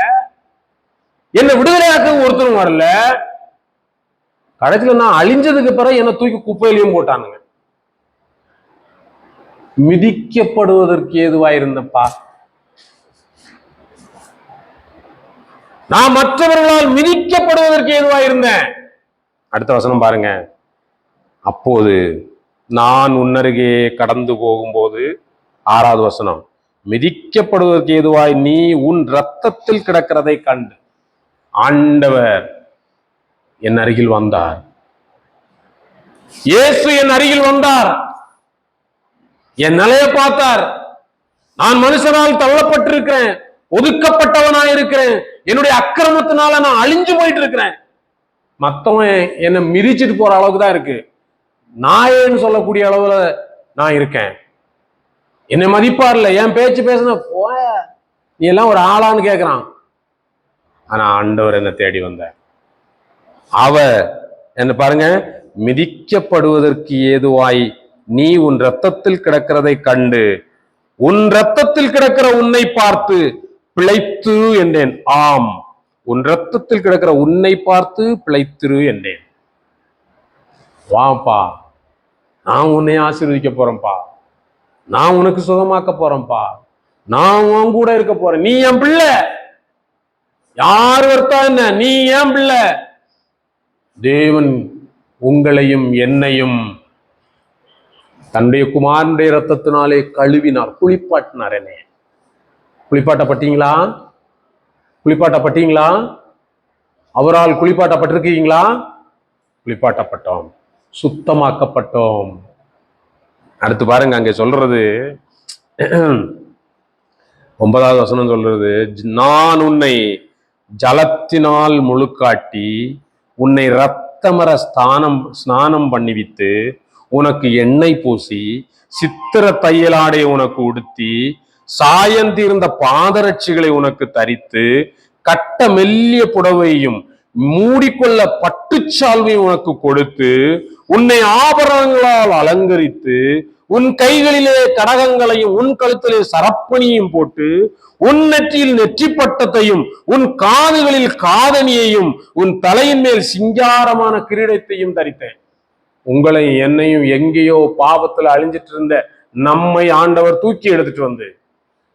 என்னை விடுதலையாக்கவும் ஒருத்தரும் வரல. கடைசியில நான் அழிஞ்சதுக்கு பிறகு என்னை தூக்கி குப்பையிலையும் போட்டானுங்க. மிதிக்கப்படுவதற்கு ஏதுவாயிருந்தப்பா. நான் மற்றவர்களால் மிதிக்கப்படுவதற்கு ஏதுவாயிருந்தேன். அடுத்த வசனம் பாருங்க. அப்போது நான் உன்னருகே கடந்து போகும்போது, 6வது வசனம், மிதிக்கப்படுவதற்கு ஏதுவாய் நீ உன் ரத்தத்தில் கிடக்கிறதை கண்டு ஆண்டவர் என் அருகில் வந்தார். இயேசு என் அருகில் வந்தார். என் நிலையை பார்த்தார். நான் மனுஷனால் தள்ளப்பட்டிருக்கிறேன், ஒதுக்கப்பட்டவனாய் இருக்கிறேன். என்னுடைய அக்கிரமத்தினால நான் அழிஞ்சு போயிட்டு இருக்கிறேன். மத்தவன் என்னை மிதிச்சிட்டு போற அளவுக்கு தான் இருக்கு. நாயேன்னு சொல்லக்கூடிய அளவுல நான் இருக்கேன். என்னை மதிப்பார்ல. என் பேச்சு பேசுன போய நீ எல்லாம் ஒரு ஆளான்னு கேட்கிறான். ஆனா ஆண்டவர் என்னை தேடி வந்தார். அவர் என்ன பாருங்க, மிதிக்கப்படுவதற்கு ஏதுவாய் நீ உன் ரத்தத்தில் கிடக்கிறதை கண்டு உன் ரத்தத்தில் கிடக்கிற உன்னை பார்த்து பிழைத்திரு என்றேன். ஆம், உன் ரத்தத்தில் கிடக்கிற உன்னை பார்த்து பிழைத்திரு என்றேன். வாப்பா, நான் உன்னை ஆசீர்வதிக்க போறேன்ப்பா. நான் உனக்கு சுகமாக்க போறேன்ப்பா. நான் உன் கூட இருக்க போறேன். நீ என் பிள்ளை. யார் வர்த்தா என்ன, நீ என் பிள்ளை. தேவன் உங்களையும் என்னையும் தன்னுடைய குமாரனுடைய ரத்தத்தினாலே கழுவினார், குளிப்பாட்டினார். என்ன குளிப்பாட்டப்பட்டீங்களா? குளிப்பாட்டப்பட்டீங்களா? அவரால் குளிப்பாட்டப்பட்டிருக்கீங்களா? குளிப்பாட்டப்பட்டோம், சுத்தமாக்கப்பட்டோம். அடுத்து பாருங்க, அங்க சொல்றது 9வது வசனம் சொல்றது, நான் உன்னை ஜலத்தினால் முழுக்காட்டி உன்னை ரத்தமர ஸ்நானம் பண்ணிவித்து உனக்கு எண்ணெய் பூசி சித்திர தையலாடை உனக்கு உடுத்தி சாயந்தீர்ந்த பாதரட்சிகளை உனக்கு தரித்து கட்ட மெல்லிய புடவையும் மூடிக்கொள்ள பட்டுச்சால்வையும் உனக்கு கொடுத்து உன்னை ஆபரணங்களால் அலங்கரித்து உன் கைகளிலே கடகங்களையும் உன் கழுத்திலே சரப்பணியும் போட்டு உன் நெற்றியில் நெற்றி பட்டத்தையும் உன் காதுகளில் காதணியையும் உன் தலையின் மேல் சிங்காரமான கிரீடத்தையும் தரித்தேன். உங்களை என்னையும் எங்கேயோ பாவத்துல அழிஞ்சிட்டு இருந்த நம்மை ஆண்டவர் தூக்கி எடுத்துட்டு வந்து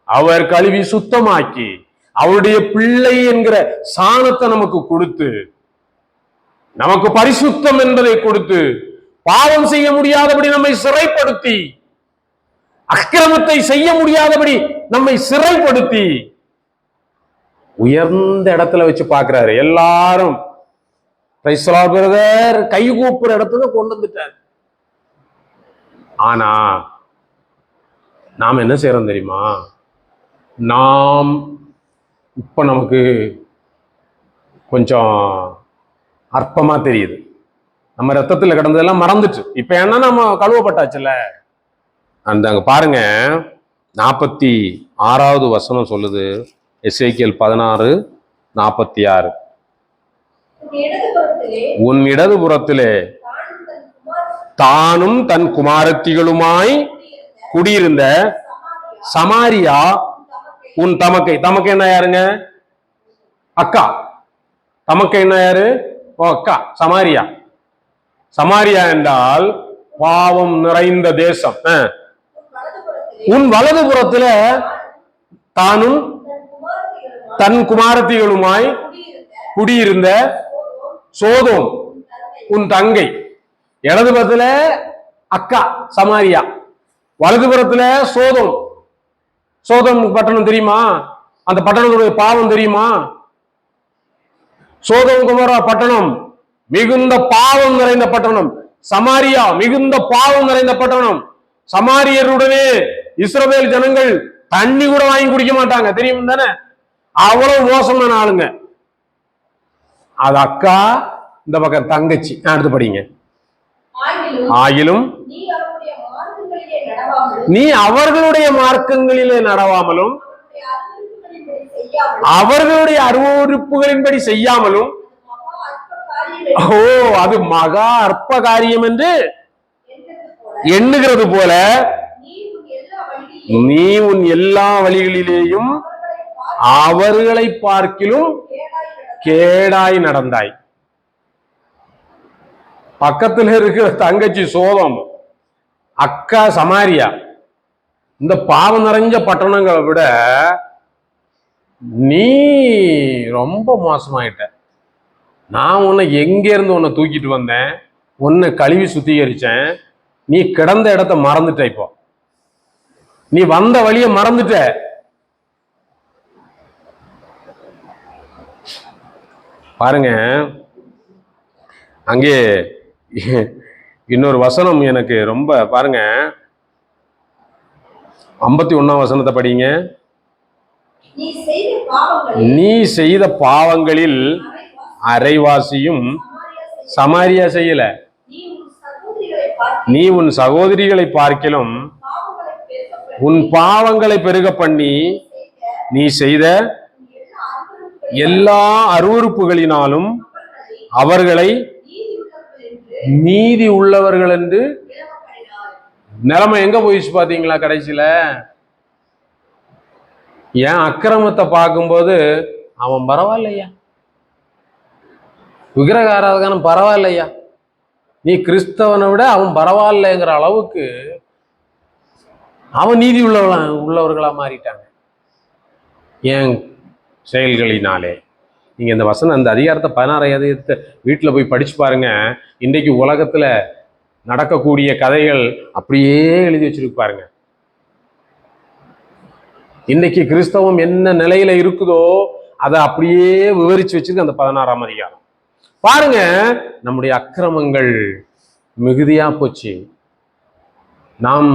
அவர் கழுவி சுத்தமாக்கி அவருடைய பிள்ளை என்கிற சாணத்தை நமக்கு கொடுத்து நமக்கு பரிசுத்தம் என்பதை கொடுத்து பாவம் செய்ய முடியாதபடி நம்மை சிறைப்படுத்தி அக்கிரமத்தை செய்ய முடியாதபடி நம்மை சிறைப்படுத்தி உயர்ந்த இடத்துல வச்சு பார்க்கிறாரு. எல்லாரும் பிரதர் கை கூப்புற இடத்துல கொண்டு வந்துட்டார். ஆனா நாம் என்ன செய்யறோம் தெரியுமா? நாம் இப்ப நமக்கு கொஞ்சம் அற்பமா தெரியுது. நம்ம ரத்தத்துல கிடந்ததெல்லாம் மறந்துட்டு இப்ப என்ன நம்ம கழுவப்பட்டாச்சுல்ல. அங்க பாருங்க, 46வது வசனம் சொல்லுது, எசேக்கியேல் 16:46, உன் இடது புறத்திலே தானும் தன் குமாரத்திகளுமாய் குடியிருந்த சமாரியா உன் தமக்கை. தமக்கை என்ன யாருங்க? அக்கா. தமக்கை என்ன யாரு? ஓ அக்கா, சமாரியா. சமாரியா என்றால் பாவம் நிறைந்த தேசம். உன் வலது புறத்துல தானும் தன் குமாரத்திகளுமாய் குடியிருந்த சோதோம் உன் தங்கை. இடது புறத்துல அக்கா சமாரியா, வலது புறத்துல சோதோம். சோதோம் பட்டணம் தெரியுமா? அந்த பட்டணத்துடைய பாவம் தெரியுமா? சோதோம் குமாரா பட்டணம் மிகுந்த பாவம் நிறைந்த பட்டணம். சமாரியா மிகுந்த பாவம் நிறைந்த பட்டணம். சமாரியருடனே இஸ்ரவேல் ஜனங்கள் தண்ணி கூட வாங்கி குடிக்க மாட்டாங்க, தெரியும் தானே? அவ்வளவு மோசமான ஆளுங்க. அது அக்கா, இந்த பக்கம் தங்கச்சி. அடுத்து படிங்க. ஆகிலும் நீ அவர்களுடைய மார்க்கங்களிலே நடவாமலும் அவர்களுடைய அருவருப்புகளின்படி செய்யாமலும், ஓ அது மகா அற்ப காரியம் என்று எண்ணுகிறது போல நீ உன் எல்லா வழிகளிலேயும் அவர்களை பார்க்கிலும் கேடாய் நடந்தாய். பக்கத்துல இருக்கிற தங்கச்சி சோதம், அக்கா சமாரியா, இந்த பாவம் நிறைஞ்ச பட்டணங்களை விட நீ ரொம்ப மோசமாயிட்ட. நான் உன்னை எங்க இருந்து உன்னை தூக்கிட்டு வந்தேன், உன்னை கழுவி சுத்திகரிச்சேன், நீ கிடந்த இடத்த மறந்துட்ட, இப்போ நீ வந்த வழிய மறந்துட்ட. பாருங்க, அங்கே இன்னொரு வசனம் எனக்கு ரொம்ப, பாருங்க 51ஆம் வசனத்தை படிங்க. நீ செய்த பாவங்களில் அரைவாசியும் சமாரியா செய்யல. நீ உன் சகோதரிகளை பார்க்கிலும் உன் பாவங்களை பெருக பண்ணி நீ செய்த எல்லா அருவருப்புகளினாலும் அவர்களை நீதி உள்ளவர்கள் என்று. நிலைமை எங்க போயிடுச்சு பாத்தீங்களா? கடைசியில என் அக்கிரமத்தை பார்க்கும்போது அவன் பரவாயில்லையா, விக்கிரக ஆராதகனும் பரவாயில்லையா, நீ கிறிஸ்தவனை விட அவன் பரவாயில்லைங்கிற அளவுக்கு அவன் நீதி உள்ளவர்களா மாறிட்டாங்க என் செயல்களினாலே. நீங்க இந்த வசனம், அந்த அதிகாரத்தை 16 அதிகாரத்தை வீட்டில் போய் படிச்சு பாருங்க. இன்றைக்கு உலகத்துல நடக்கக்கூடிய கதைகள் அப்படியே எழுதி வச்சிருக்கு பாருங்க. இன்னைக்கு கிறிஸ்தவம் என்ன நிலையில இருக்குதோ அதை அப்படியே விவரிச்சு வச்சிருக்கு அந்த 16ஆம் அதிகாரம். பாருங்க, நம்முடைய அக்கிரமங்கள் மிகுதியா போச்சு. நாம்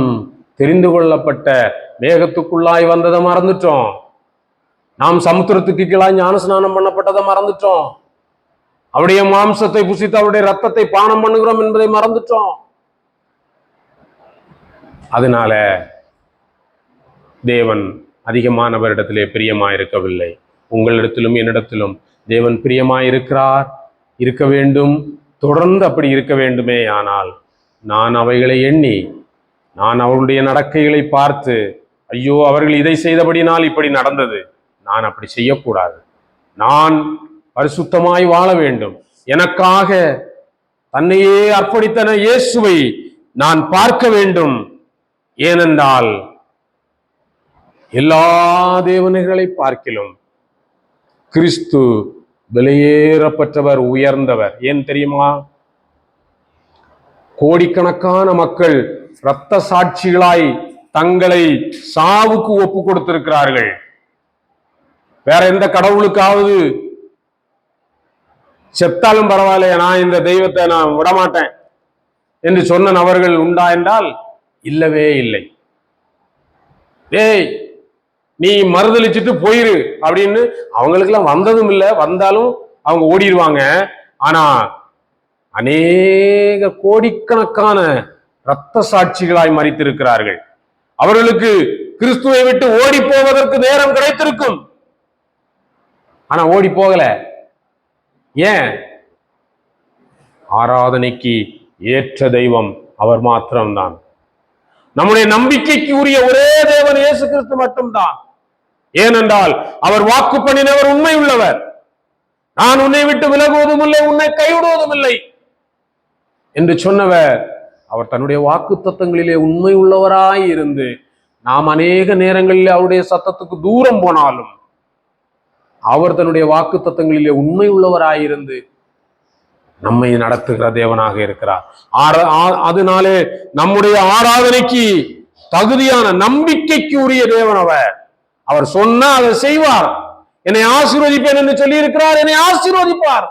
தெரிந்து கொள்ளப்பட்ட மேகத்துக்குள்ளாய் வந்ததை மறந்துட்டோம். நாம் சமுத்திரத்துக்கு கீழாய் ஞானஸ்நானம் பண்ணப்பட்டதை மறந்துட்டோம். அவருடைய மாம்சத்தை புசித்து அவருடைய ரத்தத்தை பானம் பண்ணுகிறோம் என்பதை மறந்துட்டோம். அதனால தேவன் அதிகமானவரிடத்திலே பிரியமாயிருக்கவில்லை. உங்களிடத்திலும் என்னிடத்திலும் தேவன் பிரியமாயிருக்கிறார், இருக்க வேண்டும், தொடர்ந்து அப்படி இருக்க வேண்டுமே. ஆனால் நான் அவைகளை எண்ணி, நான் அவருடைய நடக்கைகளை பார்த்து, ஐயோ அவர்கள் இதை செய்தபடினால் இப்படி நடந்தது, நான் அப்படி செய்யக்கூடாது, நான் பரிசுத்தமாய் வாழ வேண்டும், எனக்காக தன்னையே அர்ப்பணித்தன இயேசுவை நான் பார்க்க வேண்டும். ஏனென்றால் எல்லா தேவனைகளை பார்க்கிலும் கிறிஸ்து விலையேறப்பட்டவர், உயர்ந்தவர். ஏன் தெரியுமா? கோடிக்கணக்கான மக்கள் இரத்த சாட்சிகளாய் தங்களை சாவுக்கு ஒப்பு கொடுத்திருக்கிறார்கள். வேற எந்த கடவுளுக்காவது செத்தாலும் பரவாயில்ல, நான் இந்த தெய்வத்தை நான் விடமாட்டேன் என்று சொன்ன நபர்கள் உண்டா என்றால் இல்லவே இல்லை. ஏய், நீ மறுதளிச்சுட்டு போயிரு அப்படின்னு அவங்களுக்கெல்லாம் வந்ததும் இல்லை, வந்தாலும் அவங்க ஓடிடுவாங்க. ஆனா அநேக கோடிக்கணக்கான இரத்த சாட்சிகளாய் மரித்திருக்கிறார்கள். அவர்களுக்கு கிறிஸ்துவை விட்டு ஓடி போவதற்கு நேரம் கிடைத்திருக்கும், ஆனா ஓடி போகல. ஏன்? ஆராதனைக்கு ஏற்ற தெய்வம் அவர் மாத்திரம்தான். நம்முடைய நம்பிக்கைக்கு உரிய ஒரே தேவன் இயேசு கிறிஸ்து மட்டும்தான். ஏனென்றால் அவர் வாக்கு பண்ணினவர் உண்மை உள்ளவர். நான் உன்னை விட்டு விலகுவதும் இல்லை, உன்னை கைவிடுவதும் இல்லை என்று சொன்னவர் அவர் தன்னுடைய வாக்கு தத்தங்களிலே உண்மை உள்ளவராய் இருந்து, நாம் அநேக நேரங்களில் அவருடைய சத்தத்துக்கு தூரம் போனாலும் அவர் தன்னுடைய வாக்கு தத்தங்களிலே உண்மை உள்ளவராயிருந்து நம்மை நடத்துகிற தேவனாக இருக்கிறார். அதனாலே நம்முடைய ஆராதனைக்கு தகுதியான நம்பிக்கைக்கு உரிய தேவன் அவர். அவர் சொன்னா அதை செய்வார். என்னை ஆசீர்வதிப்பேன் என்று சொல்லி இருக்கிறார், என்னை ஆசீர்வதிப்பார்.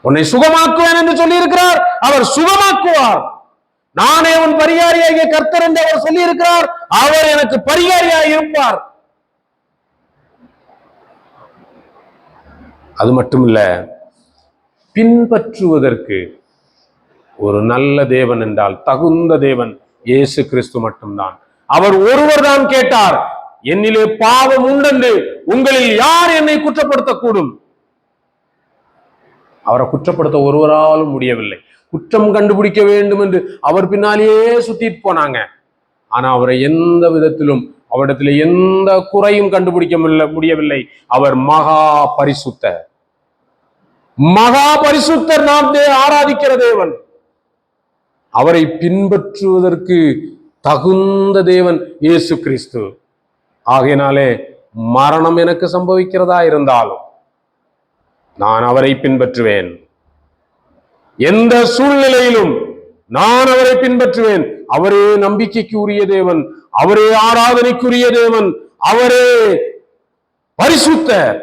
உன்னை சுகமாக்குவேன் என்று சொல்லி இருக்கிறார், அவர் சுகமாக்குவார். நானே உன் பரிகாரியாகிய கர்த்தர் என்று அவர் சொல்லி இருக்கிறார், அவர் எனக்கு பரிகாரியாக இருப்பார். அது மட்டுமில்ல, பின்பற்றுவதற்கு ஒரு நல்ல தேவன் என்றால் தகுந்த தேவன் இயேசு கிறிஸ்து மட்டும்தான். அவர் ஒருவர் தான் கேட்டார், என்னிலே பாவம் உண்டென்று உங்களில் யார் என்னை குற்றப்படுத்தக்கூடும்? அவரை குற்றப்படுத்த ஒருவராலும் முடியவில்லை. குற்றம் கண்டுபிடிக்க வேண்டும் என்று அவர் பின்னாலேயே சுத்திட்டு போனாங்க. ஆனா அவரை எந்த விதத்திலும் அவரிடத்துல எந்த குறையும் கண்டுபிடிக்க முடியவில்லை. அவர் மகா பரிசுத்தர். மகா பரிசுத்தர். நாம் ஆராதிக்கிற தேவன். அவரை பின்பற்றுவதற்கு தகுந்த தேவன் இயேசு கிறிஸ்து. ஆகையினாலே மரணம் எனக்கு சம்பவிக்கிறதா இருந்தாலும் நான் அவரை பின்பற்றுவேன். எந்த சூழ்நிலையிலும் நான் அவரை பின்பற்றுவேன். அவரே நம்பிக்கைக்கு உரிய தேவன், அவரே ஆராதனைக்குரிய தேவன், அவரே பரிசுத்தர்.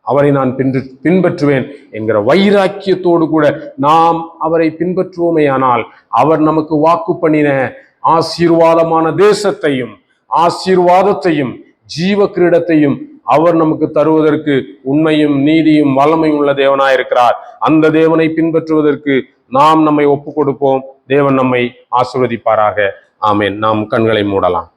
அவரை நான் பின்பற்றுவேன் என்கிற வைராக்கியத்தோடு கூட நாம் அவரை பின்பற்றுவோமேயானால் அவர் நமக்கு வாக்கு பண்ணின ஆசீர்வாதமான தேசத்தையும் ஆசீர்வாதத்தையும் ஜீவ கிரீடத்தையும் அவர் நமக்கு தருவதற்கு உண்மையும் நீதியும் வல்லமையும் உள்ள தேவனாயிருக்கிறார். அந்த தேவனை பின்பற்றுவதற்கு நாம் நம்மை ஒப்பு கொடுப்போம். தேவன் நம்மை ஆசீர்வதிப்பாராக. ஆமென். நாம் கண்களை மூடலாம்.